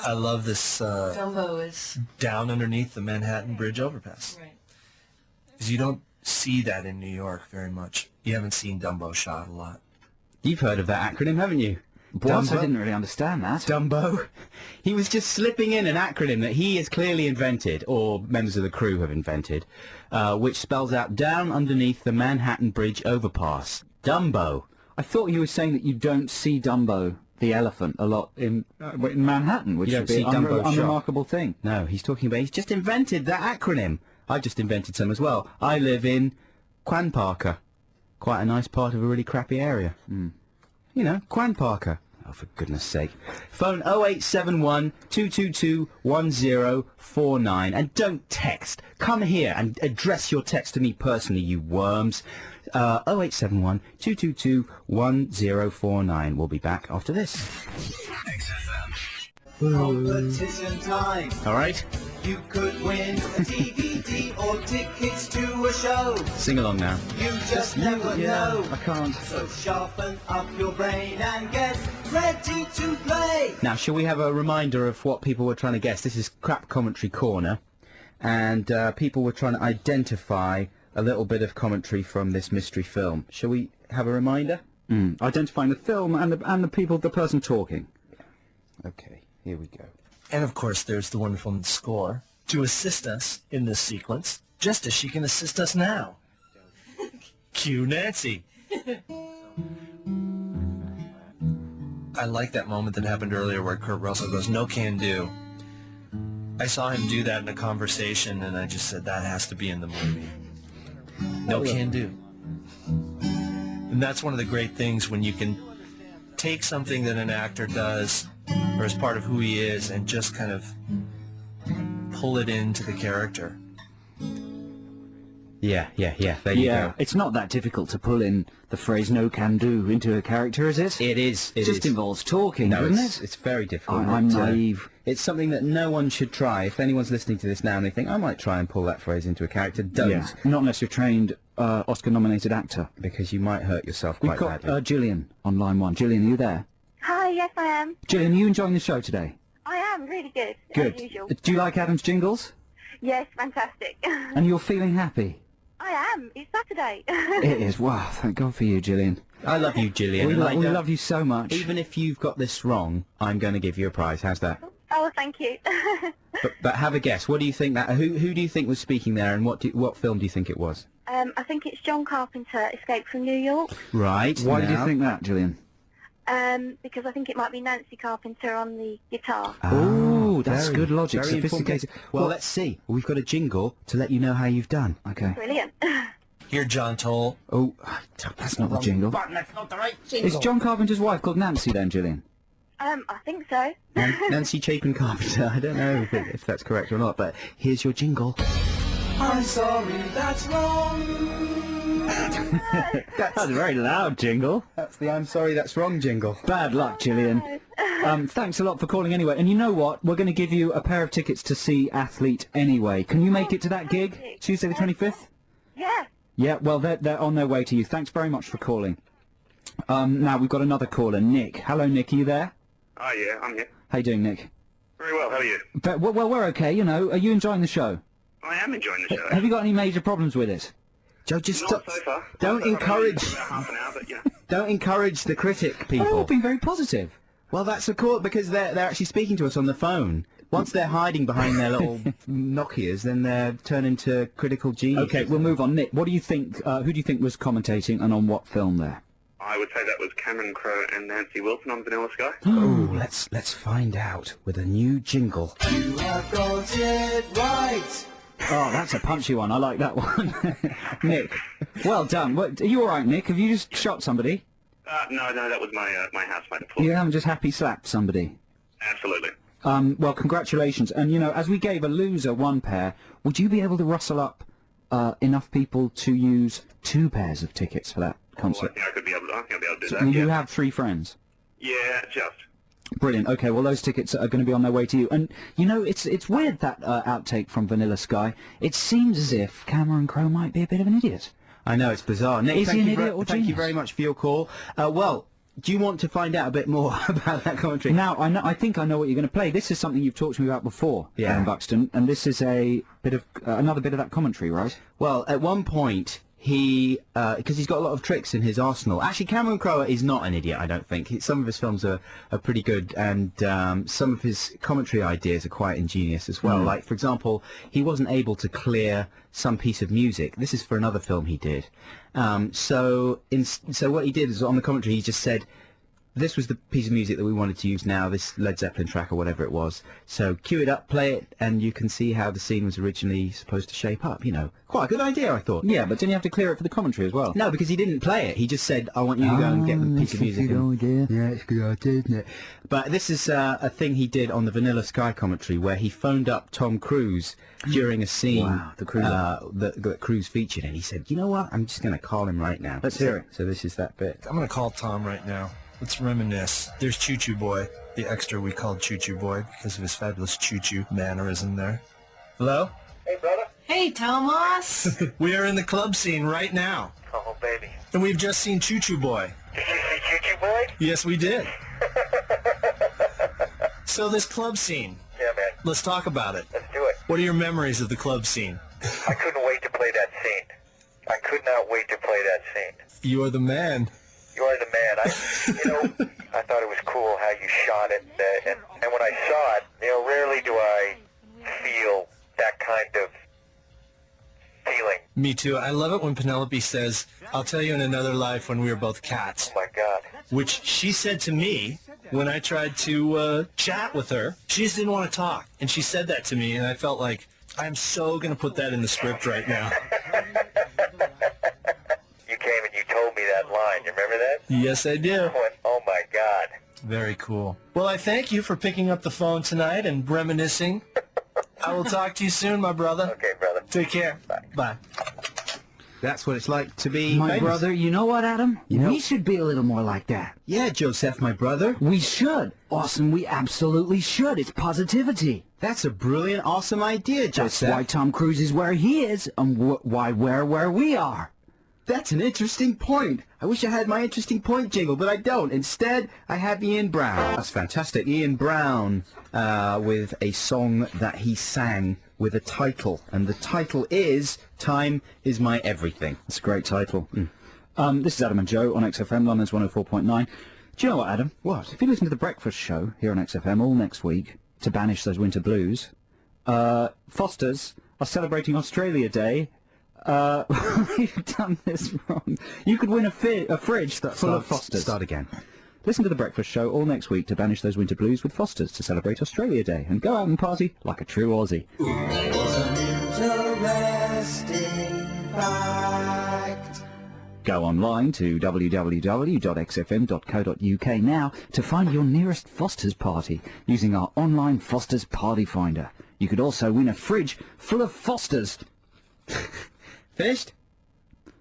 [SPEAKER 5] I love this
[SPEAKER 3] Dumbo is
[SPEAKER 5] down underneath the Manhattan Bridge overpass.
[SPEAKER 3] right.
[SPEAKER 5] Because you don't see that in New York very much. You haven't seen Dumbo shot a lot.
[SPEAKER 1] You've heard of that acronym, haven't you?
[SPEAKER 2] What?
[SPEAKER 1] Dumbo?
[SPEAKER 2] I didn't really understand that.
[SPEAKER 1] Dumbo. He was just slipping in an acronym that he has clearly invented, or members of the crew have invented, which spells out down underneath the Manhattan Bridge overpass. Dumbo.
[SPEAKER 2] I thought you were saying that you don't see Dumbo, the elephant, a lot in Manhattan, which
[SPEAKER 1] You
[SPEAKER 2] would
[SPEAKER 1] don't
[SPEAKER 2] be
[SPEAKER 1] see
[SPEAKER 2] an
[SPEAKER 1] Dumbo shot.
[SPEAKER 2] unremarkable thing.
[SPEAKER 1] No, he's talking about, he's just invented that acronym. I've just invented some as well. I live in Quanparker. Quite a nice part of a really crappy area. You know, Quanparker. Oh, for goodness sake. Phone 0871 222 1049. And don't text. Come here and address your text to me personally, you worms. 0871 222 1049. We'll be back after this.
[SPEAKER 4] Competition time.
[SPEAKER 1] All right?
[SPEAKER 4] You could win a DVD or tickets to a show.
[SPEAKER 1] Sing along now.
[SPEAKER 4] You just never know.
[SPEAKER 2] I can't.
[SPEAKER 4] So sharpen up your brain and get ready to play.
[SPEAKER 1] Now, shall we have a reminder of what people were trying to guess? This is Crap Commentary Corner, and people were trying to identify a little bit of commentary from this mystery film. Shall we have a reminder?
[SPEAKER 2] Identifying the film and the people, the person talking.
[SPEAKER 1] Okay, here we go.
[SPEAKER 5] And of course, there's the wonderful score to assist us in this sequence, just as she can assist us now. Cue Nancy. I like that moment that happened earlier where Kurt Russell goes, "No can do." I saw him do that in a conversation, and I just said, that has to be in the movie. No can do. And And that's one of the great things when you can take something that an actor does or as part of who he is and just kind of pull it into the character.
[SPEAKER 1] Yeah. There you go.
[SPEAKER 2] It's not that difficult to pull in the phrase "no can do" into a character, is it?
[SPEAKER 1] It is.
[SPEAKER 2] It just involves talking,
[SPEAKER 1] No,
[SPEAKER 2] doesn't
[SPEAKER 1] it's very difficult.
[SPEAKER 2] I'm naive.
[SPEAKER 1] It's something that no one should try. If anyone's listening to this now and they think, I might try and pull that phrase into a character, don't.
[SPEAKER 2] Yeah. Not unless you're a trained Oscar-nominated actor.
[SPEAKER 1] Because you might hurt yourself
[SPEAKER 2] We've
[SPEAKER 1] quite
[SPEAKER 2] got
[SPEAKER 1] badly.
[SPEAKER 2] Gillian on line 1. Gillian, are you there?
[SPEAKER 6] Hi, yes I am.
[SPEAKER 2] Gillian, are you enjoying the show today?
[SPEAKER 6] I am, really good,
[SPEAKER 2] Good.
[SPEAKER 6] as usual.
[SPEAKER 2] Do you like Adam's jingles?
[SPEAKER 6] Yes, fantastic.
[SPEAKER 2] And you're feeling happy?
[SPEAKER 6] I am, it's Saturday.
[SPEAKER 2] It is. Wow, thank God for you, Gillian.
[SPEAKER 1] I love you, Gillian.
[SPEAKER 2] We,
[SPEAKER 1] and I
[SPEAKER 2] we
[SPEAKER 1] don't-
[SPEAKER 2] love you so much.
[SPEAKER 1] Even if you've got this wrong, I'm going to give you a prize. How's that?
[SPEAKER 6] Oh, thank you.
[SPEAKER 1] But have a guess. What do you think that? Who do you think was speaking there, and what film do you think it was?
[SPEAKER 6] I think it's John Carpenter, Escape from New York,
[SPEAKER 1] Right.
[SPEAKER 2] Why do you
[SPEAKER 1] now-
[SPEAKER 2] think that, Gillian?
[SPEAKER 6] because I think it might be Nancy Carpenter on the guitar.
[SPEAKER 2] Oh, that's
[SPEAKER 1] very-
[SPEAKER 2] good logic,
[SPEAKER 1] very informed
[SPEAKER 2] sophisticated.
[SPEAKER 1] guess. Well, let's see. We've got a jingle to let you know how you've done.
[SPEAKER 2] Okay.
[SPEAKER 6] Brilliant.
[SPEAKER 5] Here, John Toll.
[SPEAKER 2] Oh, that's not the jingle.
[SPEAKER 5] That's not the right jingle.
[SPEAKER 2] Is John Carpenter's wife called Nancy then, Gillian?
[SPEAKER 6] I think so.
[SPEAKER 1] Nancy Chapin Carpenter. I don't know if that's correct or not, but here's your jingle.
[SPEAKER 4] I'm sorry, that's wrong.
[SPEAKER 2] That's a very loud jingle.
[SPEAKER 1] That's the I'm sorry, that's wrong jingle.
[SPEAKER 2] Bad luck, Gillian. Thanks a lot for calling anyway. And you know what? We're going to give you a pair of tickets to see Athlete anyway. Can you make it to that gig, Tuesday the 25th?
[SPEAKER 6] Yeah.
[SPEAKER 2] Yeah, well, they're on their way to you. Thanks very much for calling. Now, we've got another caller, Nick. Hello, Nick. Are you there?
[SPEAKER 7] Oh, yeah, I'm here.
[SPEAKER 2] How you doing, Nick?
[SPEAKER 7] Very well, how are you?
[SPEAKER 2] Well, we're okay, you know. Are you enjoying the show?
[SPEAKER 7] I am enjoying the show.
[SPEAKER 2] Have you got any major problems with it?
[SPEAKER 1] Joe, just
[SPEAKER 7] Not so far.
[SPEAKER 1] don't
[SPEAKER 7] So far, I've only
[SPEAKER 1] encourage-
[SPEAKER 7] been about half an hour, but, yeah.
[SPEAKER 1] don't encourage the critic,
[SPEAKER 2] They've all
[SPEAKER 1] people.
[SPEAKER 2] been very positive.
[SPEAKER 1] Well, that's of course because they're actually speaking to us on the phone. Once they're hiding behind their little Nokias, then they're turned into critical genius.
[SPEAKER 2] Okay, we'll move on. Nick, what do you think? Who do you think was commentating and on what film there?
[SPEAKER 7] I would say that was Cameron Crowe and Nancy Wilson on Vanilla Sky.
[SPEAKER 1] Oh, let's find out with a new jingle.
[SPEAKER 4] You have got it right.
[SPEAKER 2] Oh, that's a punchy one. I like that one. Nick, well done. What, are you all right, Nick? Have you just shot somebody?
[SPEAKER 7] No, that was my housemate, of course.
[SPEAKER 2] You haven't just happy slapped somebody?
[SPEAKER 7] Absolutely.
[SPEAKER 2] Well, congratulations. And, you know, as we gave a loser one pair, would you be able to rustle up enough people to use 2 pairs of tickets for that
[SPEAKER 7] I
[SPEAKER 2] concert?
[SPEAKER 7] think I'll be able to do
[SPEAKER 2] So
[SPEAKER 7] that,
[SPEAKER 2] you
[SPEAKER 7] yeah.
[SPEAKER 2] have 3 friends?
[SPEAKER 7] Yeah, just.
[SPEAKER 2] Brilliant. Okay, well, those tickets are going to be on their way to you. And, you know, it's weird, that outtake from Vanilla Sky. It seems as if Cameron Crowe might be a bit of an idiot.
[SPEAKER 1] I know, it's bizarre. Nick,
[SPEAKER 2] Is he an idiot or
[SPEAKER 1] thank you
[SPEAKER 2] genius?
[SPEAKER 1] very much for your call. Well, do you want to find out a bit more about that commentary?
[SPEAKER 2] Now, I think I know what you're going to play. This is something you've talked to me about before,
[SPEAKER 1] Yeah.
[SPEAKER 2] Alan Buxton, and this is a bit of another bit of that commentary, right?
[SPEAKER 1] Well, at one point, he, because he's got a lot of tricks in his arsenal. Actually, Cameron Crowe is not an idiot, I don't think. Some of his films are pretty good, and some of his commentary ideas are quite ingenious as well. Like, for example, he wasn't able to clear some piece of music. This is for another film he did. So what he did is, on the commentary, he just said, this was the piece of music that we wanted to use now, this Led Zeppelin track or whatever it was. So cue it up, play it, and you can see how the scene was originally supposed to shape up, you know. Quite a good idea, I thought.
[SPEAKER 2] Yeah, but didn't you have to clear it for the commentary as well?
[SPEAKER 1] No, because he didn't play it. He just said, I want you to go and get the piece of music. Yeah, it's a good idea, isn't it? But this is a thing he did on the Vanilla Sky commentary where he phoned up Tom Cruise during a scene
[SPEAKER 2] Wow, the Cruise
[SPEAKER 1] that Cruise featured, and he said, you know what, I'm just going to call him right now.
[SPEAKER 2] Let's hear it.
[SPEAKER 1] So this is that bit.
[SPEAKER 5] I'm going to call Tom right now. Let's reminisce. There's Choo Choo Boy, the extra we called Choo Choo Boy because of his fabulous Choo Choo mannerism there. Hello?
[SPEAKER 7] Hey, brother.
[SPEAKER 3] Hey, Thomas.
[SPEAKER 5] We are in the club scene right now,
[SPEAKER 7] Oh, baby.
[SPEAKER 5] and we've just seen Choo Choo Boy.
[SPEAKER 7] Did you see Choo Choo Boy?
[SPEAKER 5] Yes, we did. So this club scene,
[SPEAKER 7] Yeah, man.
[SPEAKER 5] let's talk about it.
[SPEAKER 7] Let's do it.
[SPEAKER 5] What are your memories of the club scene?
[SPEAKER 7] I couldn't wait to play that scene. I could not wait to play that scene.
[SPEAKER 5] You are the man.
[SPEAKER 7] You are the man. I thought it was cool how you shot it, and when I saw it, rarely do I feel that kind of feeling.
[SPEAKER 5] Me too. I love it when Penelope says, I'll tell you in another life when we were both cats.
[SPEAKER 7] Oh my God.
[SPEAKER 5] Which she said to me when I tried to chat with her. She just didn't want to talk. And she said that to me, and I felt like, I'm so going to put that in the script right now.
[SPEAKER 7] You came and you told me that line. You
[SPEAKER 5] Yes, I do.
[SPEAKER 7] I went, oh my God.
[SPEAKER 5] Very cool. Well, I thank you for picking up the phone tonight and reminiscing. I will talk to you soon, my brother.
[SPEAKER 7] Okay, brother.
[SPEAKER 5] Take care. Bye.
[SPEAKER 1] That's what it's like to be
[SPEAKER 2] My
[SPEAKER 1] famous.
[SPEAKER 2] brother, you know what, Adam?
[SPEAKER 1] know-
[SPEAKER 2] We should be a little more like that.
[SPEAKER 1] Yeah, Joseph, my brother.
[SPEAKER 2] We should. Awesome, we absolutely should. It's positivity.
[SPEAKER 1] That's a brilliant, awesome idea,
[SPEAKER 2] That's
[SPEAKER 1] Joseph.
[SPEAKER 2] why Tom Cruise is where he is, and why we're where we are.
[SPEAKER 1] That's an interesting point. I wish I had my interesting point jingle, but I don't. Instead, I have Ian Brown. That's fantastic. Ian Brown with a song that he sang with a title. And the title is Time Is My Everything.
[SPEAKER 2] That's a great title. This is Adam and Joe on XFM, London's 104.9. Do you know what, Adam?
[SPEAKER 1] What?
[SPEAKER 2] If you listen to The Breakfast Show here on XFM all next week to banish those winter blues, Foster's are celebrating Australia Day. You've done this wrong. You could win a fridge that's full of Foster's.
[SPEAKER 1] Start again.
[SPEAKER 2] Listen to The Breakfast Show all next week to banish those winter blues with Foster's to celebrate Australia Day and go out and party like a true Aussie. Go online to www.xfm.co.uk now to find your nearest Foster's party using our online Foster's Party Finder. You could also win a fridge full of Foster's.
[SPEAKER 1] Finished?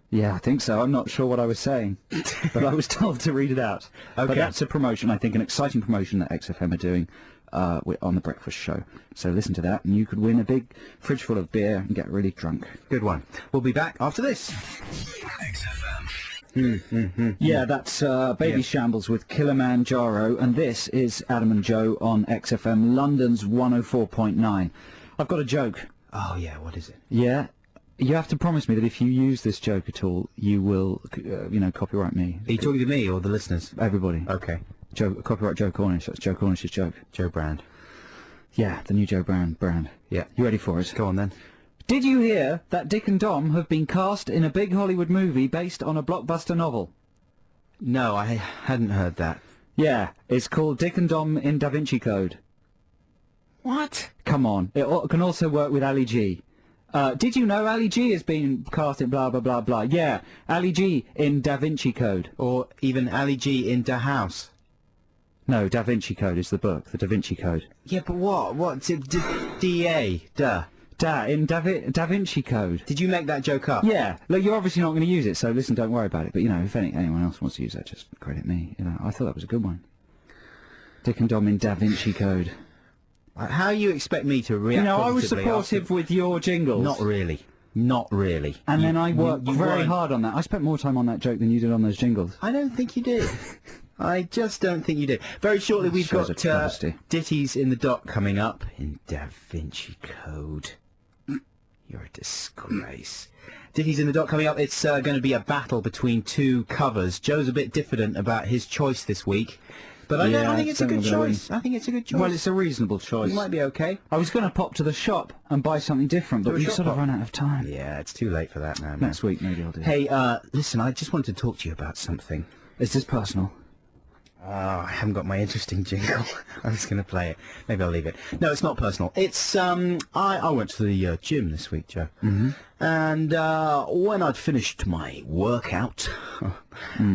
[SPEAKER 2] Yeah, I think so. I'm not sure what I was saying, but I was told to read it out.
[SPEAKER 1] Okay.
[SPEAKER 2] But that's a promotion, I think, an exciting promotion that XFM are doing on The Breakfast Show. So listen to that, and you could win a big fridge full of beer and get really drunk.
[SPEAKER 1] Good one. We'll be back after this.
[SPEAKER 2] Yeah, that's Baby Shambles with Kilimanjaro, and this is Adam and Joe on XFM, London's 104.9. I've got a joke.
[SPEAKER 1] Oh, yeah, what is it?
[SPEAKER 2] Yeah? You have to promise me that if you use this joke at all, you will, copyright me.
[SPEAKER 1] Are you talking to me or the listeners?
[SPEAKER 2] Everybody.
[SPEAKER 1] Okay.
[SPEAKER 2] Copyright Joe Cornish. That's Joe Cornish's joke.
[SPEAKER 1] Joe Brand.
[SPEAKER 2] Yeah, the new Joe brand.
[SPEAKER 1] Yeah.
[SPEAKER 2] You ready for it?
[SPEAKER 1] Go on then.
[SPEAKER 2] Did you hear that Dick and Dom have been cast in a big Hollywood movie based on a blockbuster novel?
[SPEAKER 1] No, I hadn't heard that.
[SPEAKER 2] Yeah, it's called Dick and Dom in Da Vinci Code.
[SPEAKER 1] What?
[SPEAKER 2] Come on. It can also work with Ali G. Did you know Ali G has been cast in blah, blah, blah, blah? Yeah, Ali G in Da Vinci Code.
[SPEAKER 1] Or even Ali G in Da House.
[SPEAKER 2] No, Da Vinci Code is the book, the Da Vinci Code.
[SPEAKER 1] Yeah, but what? What? D-A? Duh.
[SPEAKER 2] In Da Vinci Code.
[SPEAKER 1] Did you make that joke up?
[SPEAKER 2] Yeah. Look, you're obviously not going to use it, so listen, don't worry about it. But, if anyone else wants to use that, just credit me. I thought that was a good one. Dick and Dom in Da Vinci Code.
[SPEAKER 1] How you expect me to react
[SPEAKER 2] I was
[SPEAKER 1] positively
[SPEAKER 2] supportive
[SPEAKER 1] after-
[SPEAKER 2] with your jingles.
[SPEAKER 1] Not really. Not really.
[SPEAKER 2] And then I worked
[SPEAKER 1] you
[SPEAKER 2] very
[SPEAKER 1] weren't-
[SPEAKER 2] hard on that. I spent more time on that joke than you did on those jingles.
[SPEAKER 1] I don't think you did. I just don't think you did. Very shortly we've
[SPEAKER 2] Shows a
[SPEAKER 1] got
[SPEAKER 2] travesty.
[SPEAKER 1] Ditties in the Dock coming up in Da Vinci Code. You're a disgrace. Ditties in the Dock coming up. It's going to be a battle between two covers. Joe's a bit diffident about his choice this week. But I think it's a good choice. I think it's a good choice.
[SPEAKER 2] Well, it's a reasonable choice.
[SPEAKER 1] You might be okay.
[SPEAKER 2] I was going to pop to the shop and buy something different, but
[SPEAKER 1] Do a
[SPEAKER 2] we've
[SPEAKER 1] shop
[SPEAKER 2] sort of
[SPEAKER 1] hop.
[SPEAKER 2] run out of time.
[SPEAKER 1] Yeah, it's too late for that now. man.
[SPEAKER 2] Next week, maybe I'll do it.
[SPEAKER 1] Hey, listen, I just wanted to talk to you about something.
[SPEAKER 2] Is this personal?
[SPEAKER 1] Oh, I haven't got my interesting jingle. I was going to play it. Maybe I'll leave it. No, it's not personal. It's, I went to the gym this week, Joe. Mm-hmm. And when I'd finished my workout,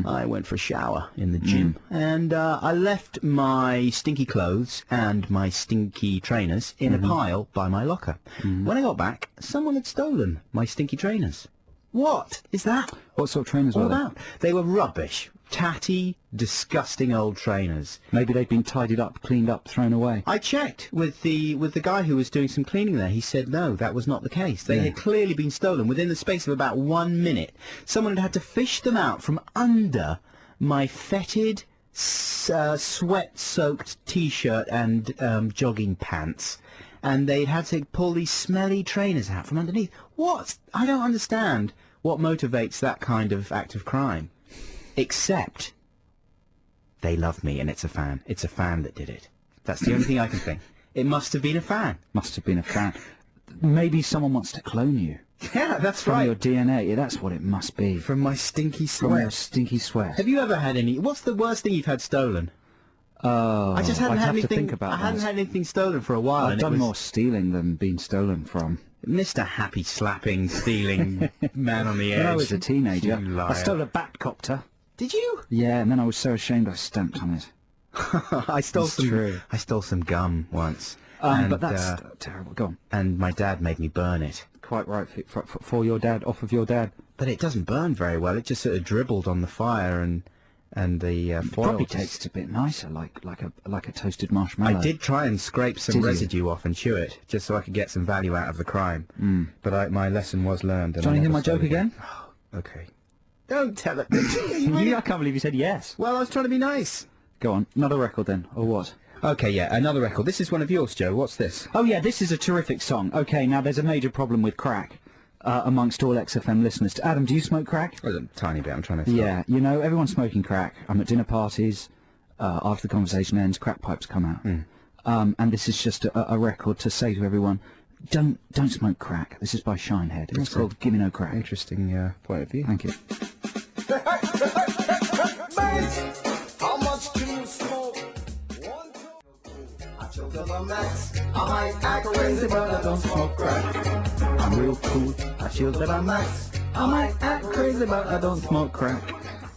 [SPEAKER 1] I went for a shower in the gym. And I left my stinky clothes and my stinky trainers in a pile by my locker. When I got back, someone had stolen my stinky trainers. What is that
[SPEAKER 2] What sort of trainers
[SPEAKER 1] all
[SPEAKER 2] were they?
[SPEAKER 1] about? They were rubbish. Tatty, disgusting old trainers.
[SPEAKER 2] Maybe they'd been tidied up, cleaned up, thrown away.
[SPEAKER 1] I checked with the guy who was doing some cleaning there. He said no, that was not the case. They had clearly been stolen within the space of about 1 minute. Someone had to fish them out from under my fetid, sweat-soaked T-shirt and jogging pants. And they'd had to pull these smelly trainers out from underneath. What? I don't understand what motivates that kind of act of crime. Except they love me and it's a fan. It's a fan that did it. That's the only thing I can think. It must have been a fan.
[SPEAKER 2] Must have been a fan. Maybe someone wants to clone you.
[SPEAKER 1] Yeah, that's
[SPEAKER 2] From
[SPEAKER 1] right.
[SPEAKER 2] your DNA. Yeah, that's what it must be.
[SPEAKER 1] From my stinky
[SPEAKER 2] From your
[SPEAKER 1] sweat.
[SPEAKER 2] stinky sweat.
[SPEAKER 1] Have you ever had any... What's the worst thing you've had stolen?
[SPEAKER 2] Oh,
[SPEAKER 1] I just hadn't
[SPEAKER 2] I'd
[SPEAKER 1] had
[SPEAKER 2] have
[SPEAKER 1] anything...
[SPEAKER 2] to think about
[SPEAKER 1] I hadn't
[SPEAKER 2] that.
[SPEAKER 1] had anything stolen for a while.
[SPEAKER 2] I've
[SPEAKER 1] and
[SPEAKER 2] done
[SPEAKER 1] it was
[SPEAKER 2] more stealing than being stolen from.
[SPEAKER 1] Mr. Happy Slapping, stealing man on the edge.
[SPEAKER 2] When I was a teenager,
[SPEAKER 1] You liar.
[SPEAKER 2] I stole a Batcopter.
[SPEAKER 1] Did you?
[SPEAKER 2] Yeah, and then I was so ashamed I stamped on it.
[SPEAKER 1] I stole
[SPEAKER 2] It's
[SPEAKER 1] some.
[SPEAKER 2] true.
[SPEAKER 1] I stole some gum once.
[SPEAKER 2] But that's terrible. Go on.
[SPEAKER 1] And my dad made me burn it.
[SPEAKER 2] Quite right for your dad, off of your dad.
[SPEAKER 1] But it doesn't burn very well. It just sort of dribbled on the fire and the foil.
[SPEAKER 2] Probably tastes a bit nicer, like a toasted marshmallow.
[SPEAKER 1] I did try and scrape some
[SPEAKER 2] Did you?
[SPEAKER 1] residue off and chew it, just so I could get some value out of the crime. But my lesson was learned.
[SPEAKER 2] Do you want to hear my joke again?
[SPEAKER 1] Okay. Don't tell it.
[SPEAKER 2] I can't believe you said yes.
[SPEAKER 1] Well, I was trying to be nice.
[SPEAKER 2] Go on. Another record then, or what?
[SPEAKER 1] Okay, yeah, another record. This is one of yours, Joe. What's this?
[SPEAKER 2] Oh yeah, this is a terrific song. Okay, now there's a major problem with crack amongst all XFM listeners. Adam, do you smoke crack?
[SPEAKER 1] Well, a tiny bit. I'm trying to stop.
[SPEAKER 2] Yeah, you know, everyone's smoking crack. I'm at dinner parties. After the conversation ends, crack pipes come out. And this is just a record to say to everyone, don't smoke crack. This is by Shinehead. It's called Gimme No Crack.
[SPEAKER 1] Interesting point of view.
[SPEAKER 2] Thank you.
[SPEAKER 4] How much can you smoke? I chill till the max. I might act crazy, but I don't smoke crack.
[SPEAKER 2] I'm real cool. I chill till I'm max. I might act crazy, but I don't smoke crack.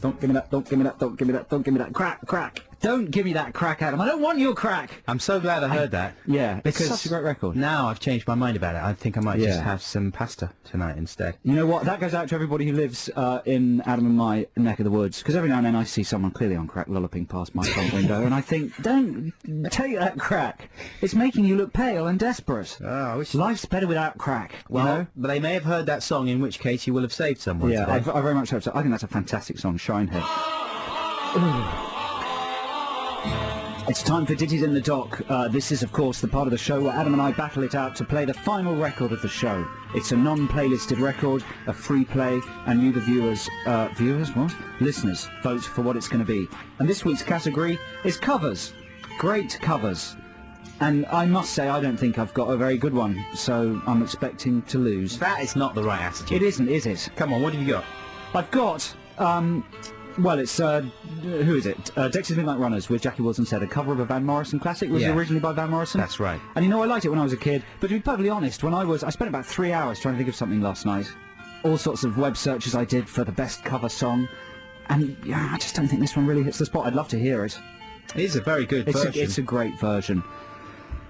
[SPEAKER 2] Don't give me that, don't give me that, don't give me that, don't give me that. Crack. Don't give me that crack, Adam. I don't want your crack.
[SPEAKER 1] I'm so glad I heard that.
[SPEAKER 2] Yeah,
[SPEAKER 1] Because
[SPEAKER 2] it's such a great record.
[SPEAKER 1] Now I've changed my mind about it. I think I might
[SPEAKER 2] Yeah.
[SPEAKER 1] just have some pasta tonight instead.
[SPEAKER 2] You know what? That goes out to everybody who lives in Adam and my neck of the woods. Because every now and then I see someone clearly on crack lolloping past my front window, and I think, don't take that crack. It's making you look pale and desperate.
[SPEAKER 1] Oh, I wish.
[SPEAKER 2] Life's better without crack.
[SPEAKER 1] Well,
[SPEAKER 2] you know?
[SPEAKER 1] but they may have heard that song, in which case you will have saved someone.
[SPEAKER 2] Yeah,
[SPEAKER 1] today.
[SPEAKER 2] I very much hope so. I think that's a fantastic song, Shinehead. It's time for Ditties in the Dock. This is, of course, the part of the show where Adam and I battle it out to play the final record of the show. It's a non-playlisted record, a free play, and you, the viewers, listeners, vote for what it's going to be. And this week's category is covers. Great covers. And I must say, I don't think I've got a very good one, so I'm expecting to lose.
[SPEAKER 1] That is not the right attitude.
[SPEAKER 2] It isn't, is it?
[SPEAKER 1] Come on, what have you got?
[SPEAKER 2] I've got, well, it's, who is it? Dexter's Midnight Runners with Jackie Wilson Said, a cover of a Van Morrison classic. Was
[SPEAKER 1] Yeah.
[SPEAKER 2] it originally by Van Morrison?
[SPEAKER 1] That's right.
[SPEAKER 2] And you know, I liked it when I was a kid, but to be perfectly honest, I spent about 3 hours trying to think of something last night. All sorts of web searches I did for the best cover song, and yeah, I just don't think this one really hits the spot. I'd love to hear it.
[SPEAKER 1] It is a very good version.
[SPEAKER 2] It's a great version.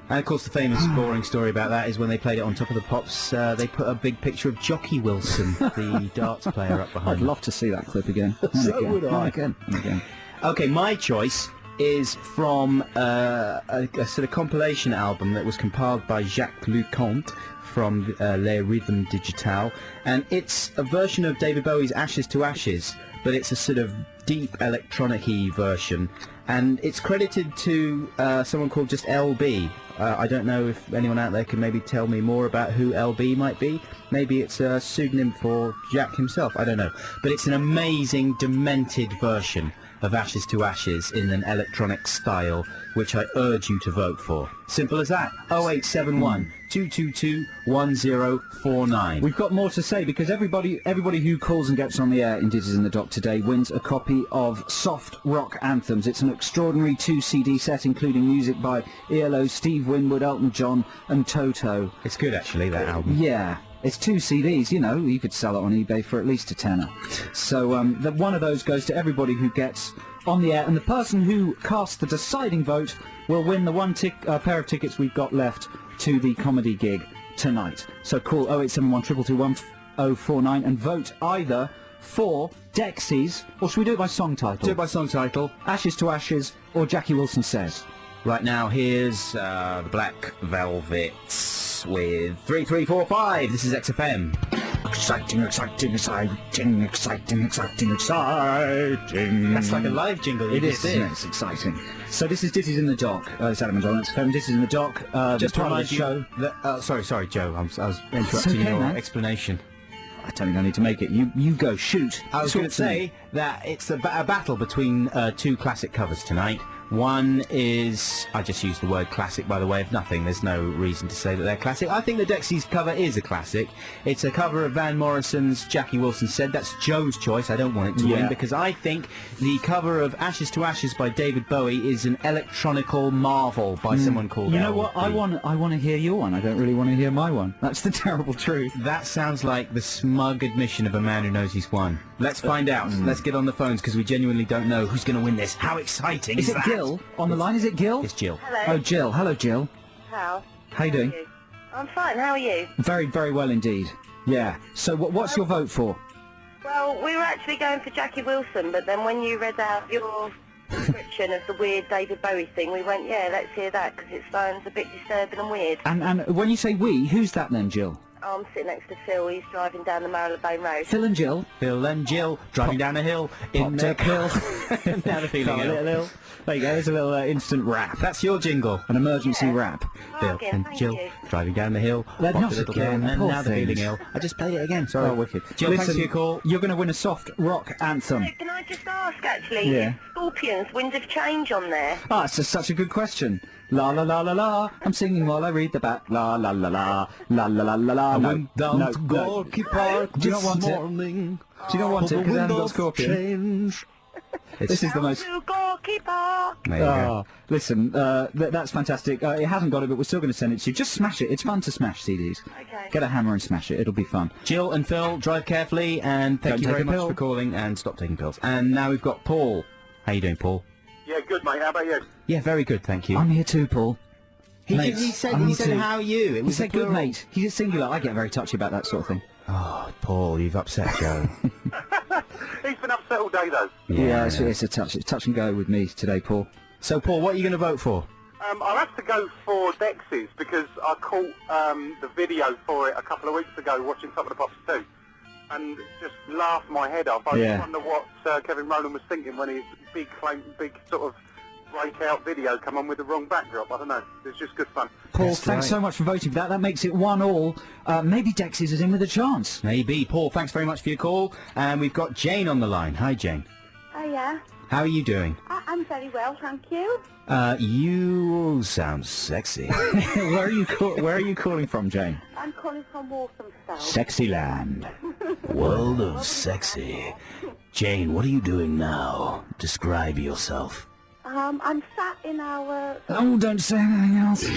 [SPEAKER 1] And of course the famous boring story about that is when they played it on Top of the Pops, they put a big picture of Jockey Wilson, the darts player, up behind
[SPEAKER 2] I'd
[SPEAKER 1] them.
[SPEAKER 2] love to see that clip again.
[SPEAKER 1] So
[SPEAKER 2] again.
[SPEAKER 1] would I.
[SPEAKER 2] And again.
[SPEAKER 1] Okay, my choice is from a sort of compilation album that was compiled by Jacques Leconte from Les Rhythmes Digitales, and it's a version of David Bowie's Ashes to Ashes, but it's a sort of deep electronic-y version, and it's credited to someone called just LB. I don't know if anyone out there can maybe tell me more about who LB might be. Maybe it's a pseudonym for Jack himself, I don't know. But it's an amazing, demented version of Ashes to Ashes in an electronic style, which I urge you to vote for. Simple as that. 0871 222 1049.
[SPEAKER 2] We've got more to say because everybody who calls and gets on the air in Ditties in the Dock today wins a copy of Soft Rock Anthems. It's an extraordinary 2-CD set including music by ELO, Steve Winwood, Elton John and Toto.
[SPEAKER 1] It's good actually, that album.
[SPEAKER 2] Yeah. It's 2 CDs, you know, you could sell it on eBay for at least a tenner. So one of those goes to everybody who gets on the air, and the person who casts the deciding vote will win the one pair of tickets we've got left to the comedy gig tonight. So call 0871 222 1049 and vote either for Dexys, or should we do it by song title?
[SPEAKER 1] Do it by song title.
[SPEAKER 2] Ashes to Ashes or Jackie Wilson Says.
[SPEAKER 1] Right now, here's the Black Velvets with 3345. This is XFM.
[SPEAKER 2] Exciting, exciting, exciting, exciting, exciting, exciting.
[SPEAKER 1] That's like a live jingle.
[SPEAKER 2] It is, isn't it? It's exciting. So this is Ditties in the Dock. It's Adam and John. It's Ditties in the Dock.
[SPEAKER 1] Just to
[SPEAKER 2] part of
[SPEAKER 1] remind
[SPEAKER 2] the
[SPEAKER 1] you
[SPEAKER 2] show.
[SPEAKER 1] that, sorry, Joe. I was interrupting
[SPEAKER 2] okay,
[SPEAKER 1] your
[SPEAKER 2] man.
[SPEAKER 1] explanation.
[SPEAKER 2] I don't think I need to make it. You go, shoot.
[SPEAKER 1] I was going to say that it's a battle between two classic covers tonight. One is, I just used the word classic by the way of nothing, there's no reason to say that they're classic. I think the Dexys cover is a classic. It's a cover of Van Morrison's Jackie Wilson Said. That's Joe's choice, I don't want it to win, because I think the cover of Ashes to Ashes by David Bowie is an electronical marvel by someone called
[SPEAKER 2] You know what, I want to hear your one, I don't really want to hear my one. That's the terrible truth.
[SPEAKER 1] That sounds like the smug admission of a man who knows he's won. Let's find out. Let's get on the phones, because we genuinely don't know who's going to win this. How exciting is
[SPEAKER 2] Is it
[SPEAKER 1] that?
[SPEAKER 2] Gil on the line? Is it Gil?
[SPEAKER 1] It's Jill.
[SPEAKER 6] Hello.
[SPEAKER 2] Oh, Jill. Hello, Jill.
[SPEAKER 6] How?
[SPEAKER 2] How you doing?
[SPEAKER 6] I'm fine, how are you?
[SPEAKER 2] Very, very well indeed. Yeah. So what's your vote for?
[SPEAKER 6] Well, we were actually going for Jackie Wilson, but then when you read out your description of the weird David Bowie thing, we went, yeah, let's hear that, because it sounds a bit disturbing and weird.
[SPEAKER 2] And when you say we, who's that then, Jill?
[SPEAKER 6] I'm sitting next to Phil, he's driving down the Marylebone Road.
[SPEAKER 2] Phil and Jill.
[SPEAKER 1] Phil and Jill driving down a hill in
[SPEAKER 2] Popped
[SPEAKER 1] their
[SPEAKER 2] up hill.
[SPEAKER 1] now the feeling
[SPEAKER 2] Got a little. There you go. There's a little instant rap.
[SPEAKER 1] That's your jingle.
[SPEAKER 2] An emergency rap.
[SPEAKER 1] Phil
[SPEAKER 6] Again,
[SPEAKER 1] and
[SPEAKER 6] thank
[SPEAKER 1] Jill
[SPEAKER 6] you.
[SPEAKER 1] driving down the hill.
[SPEAKER 2] They're
[SPEAKER 1] popped
[SPEAKER 2] not
[SPEAKER 1] a little
[SPEAKER 2] again,
[SPEAKER 1] hill, and
[SPEAKER 2] poor
[SPEAKER 1] now they're feeling
[SPEAKER 2] things.
[SPEAKER 1] ill. I just played it again. Sorry.
[SPEAKER 2] Oh, wicked.
[SPEAKER 1] Jill, thanks for your call.
[SPEAKER 2] You're going to win a soft rock anthem.
[SPEAKER 6] So can I just ask, actually,
[SPEAKER 2] Yeah.
[SPEAKER 6] is Scorpions, Wind of Change on there?
[SPEAKER 2] Ah, it's just such a good question. La la la la la. I'm singing while I read the bat. La la la la. La la la la la.
[SPEAKER 1] I
[SPEAKER 2] No,
[SPEAKER 1] went down
[SPEAKER 2] no,
[SPEAKER 1] to
[SPEAKER 2] no.
[SPEAKER 1] Gorky Park
[SPEAKER 2] Do you not
[SPEAKER 1] this
[SPEAKER 2] want it?
[SPEAKER 1] morning.
[SPEAKER 2] Do you not want it? Because I haven't got Scorpion.
[SPEAKER 1] Change.
[SPEAKER 2] This is the most...
[SPEAKER 6] To Gorky Park.
[SPEAKER 1] There you go.
[SPEAKER 2] Oh, listen, that's fantastic. It hasn't got it, but we're still going to send it to you. Just smash it. It's fun to smash CDs.
[SPEAKER 6] Okay.
[SPEAKER 2] Get a hammer and smash it. It'll be fun.
[SPEAKER 1] Jill and Phil, drive carefully, and thank
[SPEAKER 2] Don't
[SPEAKER 1] you
[SPEAKER 2] take
[SPEAKER 1] very
[SPEAKER 2] a
[SPEAKER 1] much
[SPEAKER 2] pill.
[SPEAKER 1] for calling, and stop taking pills. And now we've got Paul. How you doing, Paul?
[SPEAKER 7] Yeah, good, mate. How about you?
[SPEAKER 1] Yeah, very good, thank you.
[SPEAKER 2] I'm here too, Paul.
[SPEAKER 1] He
[SPEAKER 2] Mate,
[SPEAKER 1] said,
[SPEAKER 2] I'm
[SPEAKER 1] he said
[SPEAKER 2] too.
[SPEAKER 1] how are you? It
[SPEAKER 2] He
[SPEAKER 1] was
[SPEAKER 2] said good, mate. He's singular. I get very touchy about that sort of thing.
[SPEAKER 1] Oh, Paul, you've upset Joe.
[SPEAKER 7] He's been upset all day, though.
[SPEAKER 2] Yeah, it's touch and go with me today, Paul.
[SPEAKER 1] So, Paul, what are you going to vote for?
[SPEAKER 7] I'll have to go for Dexys because I caught the video for it a couple of weeks ago watching Top of the Pops 2 and just laughed my head off. I
[SPEAKER 2] Yeah.
[SPEAKER 7] just wonder what Kevin Rowland was thinking when his big sort of breakout video come on with the wrong backdrop. I don't know. It's just good fun.
[SPEAKER 2] Paul,
[SPEAKER 1] That's
[SPEAKER 2] thanks
[SPEAKER 1] right.
[SPEAKER 2] so much for voting for that. That makes it 1-1. Maybe Dexys is in with a chance.
[SPEAKER 1] Maybe. Paul, thanks very much for your call. And we've got Jane on the line. Hi, Jane.
[SPEAKER 6] Oh, yeah.
[SPEAKER 1] How are you doing?
[SPEAKER 6] I'm very well, thank you.
[SPEAKER 1] You sound sexy.
[SPEAKER 2] Where are you calling from, Jane?
[SPEAKER 6] I'm calling from Walthamstow.
[SPEAKER 2] Sexy land.
[SPEAKER 1] World of sexy. Jane, what are you doing now? Describe yourself.
[SPEAKER 6] I'm sat in our...
[SPEAKER 2] Oh, don't say anything else.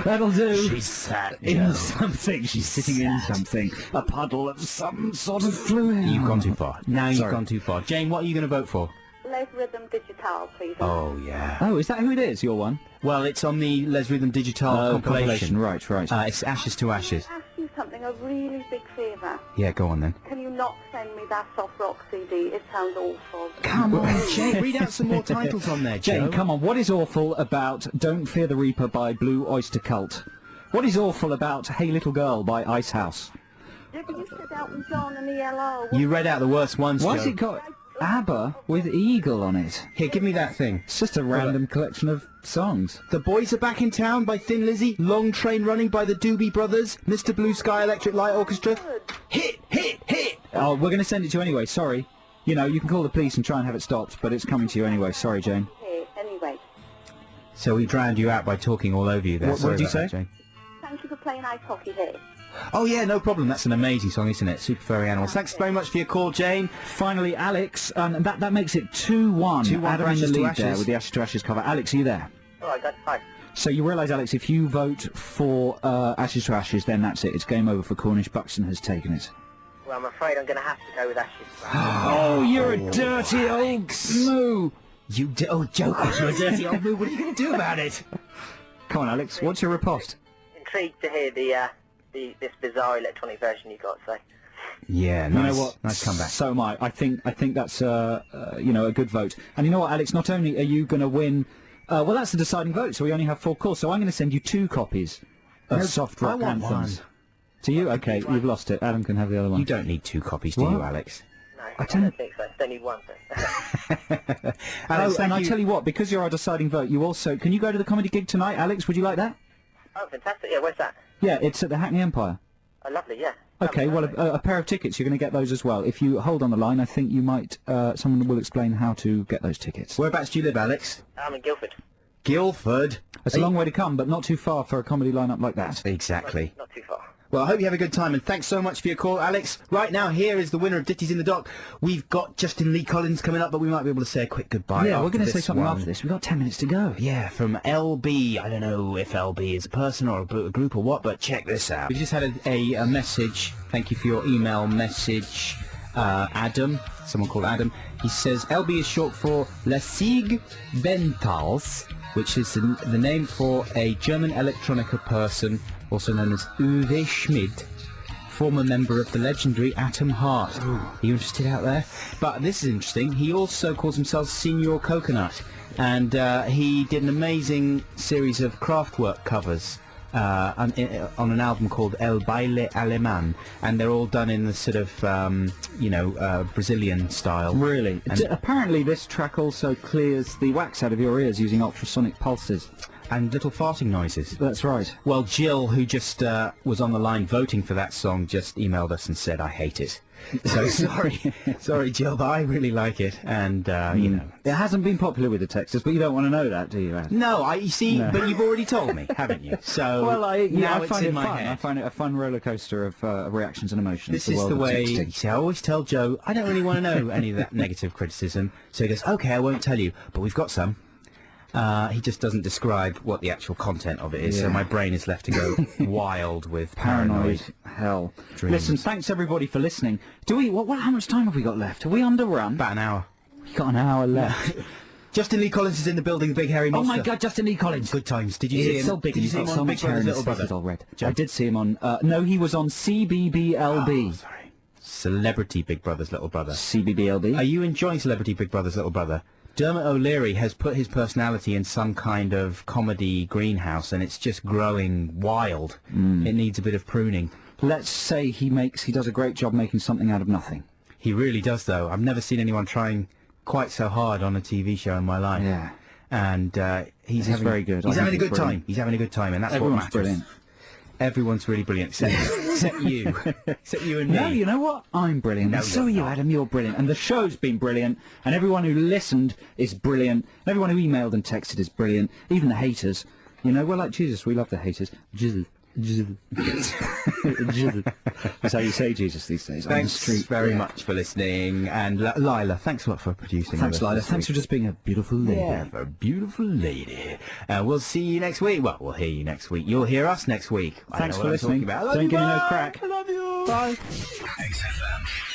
[SPEAKER 2] That'll do.
[SPEAKER 1] She's sat,
[SPEAKER 2] In
[SPEAKER 1] Joe.
[SPEAKER 2] something. She's sitting in something. A puddle of some sort of fluid.
[SPEAKER 1] You've gone too far. Now you've
[SPEAKER 2] Sorry.
[SPEAKER 1] gone too far. Jane, what are you going to vote for?
[SPEAKER 6] Les Rhythm Digital, please.
[SPEAKER 1] Oh, yeah.
[SPEAKER 2] Oh, is that who it is, your one?
[SPEAKER 1] Well, it's on the Les Rhythm Digital compilation.
[SPEAKER 2] Right.
[SPEAKER 1] It's Ashes to Ashes.
[SPEAKER 6] Can I ask you something, a really big favour?
[SPEAKER 1] Yeah, go on then.
[SPEAKER 6] Can you not send me that soft rock CD? It sounds awful.
[SPEAKER 2] Come on,
[SPEAKER 1] Jane, read out some more titles on there,
[SPEAKER 2] Jane,
[SPEAKER 1] Joe.
[SPEAKER 2] come on. What is awful about Don't Fear the Reaper by Blue Oyster Cult? What is awful about Hey Little Girl by Ice House?
[SPEAKER 6] Yeah, but you said Elton John and ELO.
[SPEAKER 1] You read out the worst ones,
[SPEAKER 2] Why's
[SPEAKER 1] Joe.
[SPEAKER 2] it got ABBA with Eagle on it?
[SPEAKER 1] Here, give me that thing.
[SPEAKER 2] It's just a random collection of songs.
[SPEAKER 1] The Boys Are Back in Town by Thin Lizzy, Long Train Running by the Doobie Brothers, Mr. Blue Sky Electric Light Orchestra. Hit!
[SPEAKER 2] Oh, we're going to send it to you anyway. Sorry. You know, you can call the police and try and have it stopped, but it's coming to you anyway. Sorry, Jane.
[SPEAKER 6] Here, anyway,
[SPEAKER 1] So we drowned you out by talking all over you there.
[SPEAKER 2] What
[SPEAKER 1] Sorry
[SPEAKER 2] did you
[SPEAKER 1] about that,
[SPEAKER 2] say?
[SPEAKER 1] Jane.
[SPEAKER 6] thank you for playing ice hockey here.
[SPEAKER 1] Oh yeah, no problem. That's an amazing song, isn't it? Super Furry Animals. Thanks very much for your call, Jane.
[SPEAKER 2] Finally, Alex, and that makes it 2-1.
[SPEAKER 1] 2-1
[SPEAKER 2] Adam
[SPEAKER 1] for
[SPEAKER 2] in the
[SPEAKER 1] Ashes to
[SPEAKER 2] lead there
[SPEAKER 1] Ashes.
[SPEAKER 2] with the Ashes to Ashes cover. Alex, are you there?
[SPEAKER 7] All right, guys. Hi.
[SPEAKER 2] So you realise, Alex, if you vote for Ashes to Ashes, then that's it. It's game over for Cornish. Buxton has taken it.
[SPEAKER 8] Well, I'm afraid I'm going to have to go with Ashes.
[SPEAKER 2] Oh, you're a dirty old moo.
[SPEAKER 1] You joke. You're a dirty old moo. What are you going to do about it?
[SPEAKER 2] Come on, Alex. What's your riposte?
[SPEAKER 8] Intrigued to hear this bizarre electronic version you got. So
[SPEAKER 1] Yeah,
[SPEAKER 2] You
[SPEAKER 1] nice.
[SPEAKER 2] know what?
[SPEAKER 1] Nice comeback.
[SPEAKER 2] So am I. I think that's a good vote. And you know what, Alex? Not only are you going to win, well, that's the deciding vote. So we only have 4 calls. So I'm going to send you 2 copies of
[SPEAKER 1] No,
[SPEAKER 2] soft
[SPEAKER 1] I
[SPEAKER 2] rock
[SPEAKER 1] want
[SPEAKER 2] anthems.
[SPEAKER 1] one.
[SPEAKER 2] To you? Okay, you've lost it. Adam can have the other one.
[SPEAKER 1] You don't need 2 copies, do
[SPEAKER 2] What?
[SPEAKER 1] you, Alex?
[SPEAKER 8] no,
[SPEAKER 2] I
[SPEAKER 8] I
[SPEAKER 2] don't-
[SPEAKER 8] don't think so. Don't need one.
[SPEAKER 1] Alex,
[SPEAKER 2] Oh,
[SPEAKER 1] thank
[SPEAKER 2] and I
[SPEAKER 1] you.
[SPEAKER 2] tell you what, because you're our deciding vote, you also... Can you go to the comedy gig tonight, Alex? Would you like that?
[SPEAKER 8] Oh, fantastic. Yeah, where's that?
[SPEAKER 2] Yeah, it's at the Hackney Empire.
[SPEAKER 8] Oh, lovely. Yeah.
[SPEAKER 2] Okay, well, a pair of tickets, you're going to get those as well. If you hold on the line, I think you might, someone will explain how to get those tickets.
[SPEAKER 1] Whereabouts do you live, Alex?
[SPEAKER 8] I'm in Guildford.
[SPEAKER 1] Guildford.
[SPEAKER 2] It's a long way to come, but not too far for a comedy lineup like that.
[SPEAKER 1] Exactly.
[SPEAKER 8] Not too far.
[SPEAKER 1] Well, I hope you have a good time, and thanks so much for your call, Alex. Right now, here is the winner of Ditties in the Dock. We've got Justin Lee Collins coming up, but we might be able to say a quick goodbye.
[SPEAKER 2] Yeah, we're going to
[SPEAKER 1] this
[SPEAKER 2] say something
[SPEAKER 1] one.
[SPEAKER 2] after this. We've got 10 minutes to go.
[SPEAKER 1] Yeah, from LB. I don't know if LB is a person or a group or what, but check this out. We just had a message. Thank you for your email message, Adam. Someone called Adam. He says LB is short for La Sieg Ventals, which is the name for a German electronica person, also known as Uwe Schmid, former member of the legendary Atom Heart. Are you interested out there? But this is interesting. He also calls himself Senor Coconut, and he did an amazing series of Kraftwerk covers on an album called El Baile Alemán, and they're all done in the sort of, Brazilian style.
[SPEAKER 2] Really? Apparently this track also clears the wax out of your ears using ultrasonic pulses.
[SPEAKER 1] And little farting noises.
[SPEAKER 2] That's right.
[SPEAKER 1] Well, Jill, who just was on the line voting for that song, just emailed us and said, I hate it. So sorry, Jill, but I really like it, and,
[SPEAKER 2] It hasn't been popular with the Texas, but you don't want to know that, do you, Ed?
[SPEAKER 1] No, you see, but you've already told me, haven't you? So
[SPEAKER 2] well,
[SPEAKER 1] now
[SPEAKER 2] I
[SPEAKER 1] it's
[SPEAKER 2] find
[SPEAKER 1] in
[SPEAKER 2] it
[SPEAKER 1] my
[SPEAKER 2] fun.
[SPEAKER 1] head.
[SPEAKER 2] I find it a fun roller coaster of reactions and emotions.
[SPEAKER 1] This is the way, you see, I always tell Joe, I don't really want to know any of that negative criticism, so he goes, okay, I won't tell you, but we've got some. He just doesn't describe what the actual content of it is, so my brain is left to go wild with paranoid
[SPEAKER 2] hell.
[SPEAKER 1] dreams.
[SPEAKER 2] Listen, thanks everybody for listening. Do we? How much time have we got left? Are we underrun?
[SPEAKER 1] About an hour.
[SPEAKER 2] We've got an hour left.
[SPEAKER 1] Justin Lee Collins is in the building, the big hairy monster.
[SPEAKER 2] Oh my God, Justin Lee Collins!
[SPEAKER 1] Good times. Did you see him?
[SPEAKER 2] So big.
[SPEAKER 1] Did you see him
[SPEAKER 2] so
[SPEAKER 1] on Big
[SPEAKER 2] much hair
[SPEAKER 1] Brother's
[SPEAKER 2] in his
[SPEAKER 1] Little
[SPEAKER 2] face
[SPEAKER 1] Brother?
[SPEAKER 2] is all red.
[SPEAKER 1] Joe?
[SPEAKER 2] I did see him on. No, he was on CBBLB.
[SPEAKER 1] Oh, sorry. Celebrity Big Brother's Little Brother.
[SPEAKER 2] CBBLB.
[SPEAKER 1] Are you enjoying Celebrity Big Brother's Little Brother? Dermot O'Leary has put his personality in some kind of comedy greenhouse, and it's just growing wild. It needs a bit of pruning.
[SPEAKER 2] Let's say he does a great job making something out of nothing.
[SPEAKER 1] He really does, though. I've never seen anyone trying quite so hard on a TV show in my life.
[SPEAKER 2] Yeah.
[SPEAKER 1] And he's
[SPEAKER 2] very good.
[SPEAKER 1] He's
[SPEAKER 2] I
[SPEAKER 1] having a
[SPEAKER 2] think
[SPEAKER 1] good time. He's having a good time, and that's
[SPEAKER 2] Everyone's
[SPEAKER 1] what matters.
[SPEAKER 2] brilliant.
[SPEAKER 1] Everyone's really brilliant, except you. Except you and me.
[SPEAKER 2] No, you know what? I'm brilliant.
[SPEAKER 1] No,
[SPEAKER 2] And so are
[SPEAKER 1] you're
[SPEAKER 2] you,
[SPEAKER 1] not.
[SPEAKER 2] Adam. You're brilliant. And the show's been brilliant. And everyone who listened is brilliant. And everyone who emailed and texted is brilliant. Even the haters. You know, we're like Jesus. We love the haters. Jesus. That's how you say Jesus these days.
[SPEAKER 1] Thanks
[SPEAKER 2] on the street.
[SPEAKER 1] very much for listening. And Lila, thanks a lot for producing.
[SPEAKER 2] Thanks,
[SPEAKER 1] with us
[SPEAKER 2] Lila.
[SPEAKER 1] this
[SPEAKER 2] Thanks for
[SPEAKER 1] week.
[SPEAKER 2] just being a beautiful lady.
[SPEAKER 1] Yeah, for a beautiful lady. We'll see you next week. Well, we'll hear you next week. You'll hear us next week. I
[SPEAKER 2] Thanks
[SPEAKER 1] don't
[SPEAKER 2] for
[SPEAKER 1] know what I'm
[SPEAKER 2] listening.
[SPEAKER 1] talking about. I love
[SPEAKER 2] Don't
[SPEAKER 1] you,
[SPEAKER 2] give me no
[SPEAKER 1] bye.
[SPEAKER 2] crack.
[SPEAKER 1] I love you.
[SPEAKER 2] Bye.
[SPEAKER 9] XFM.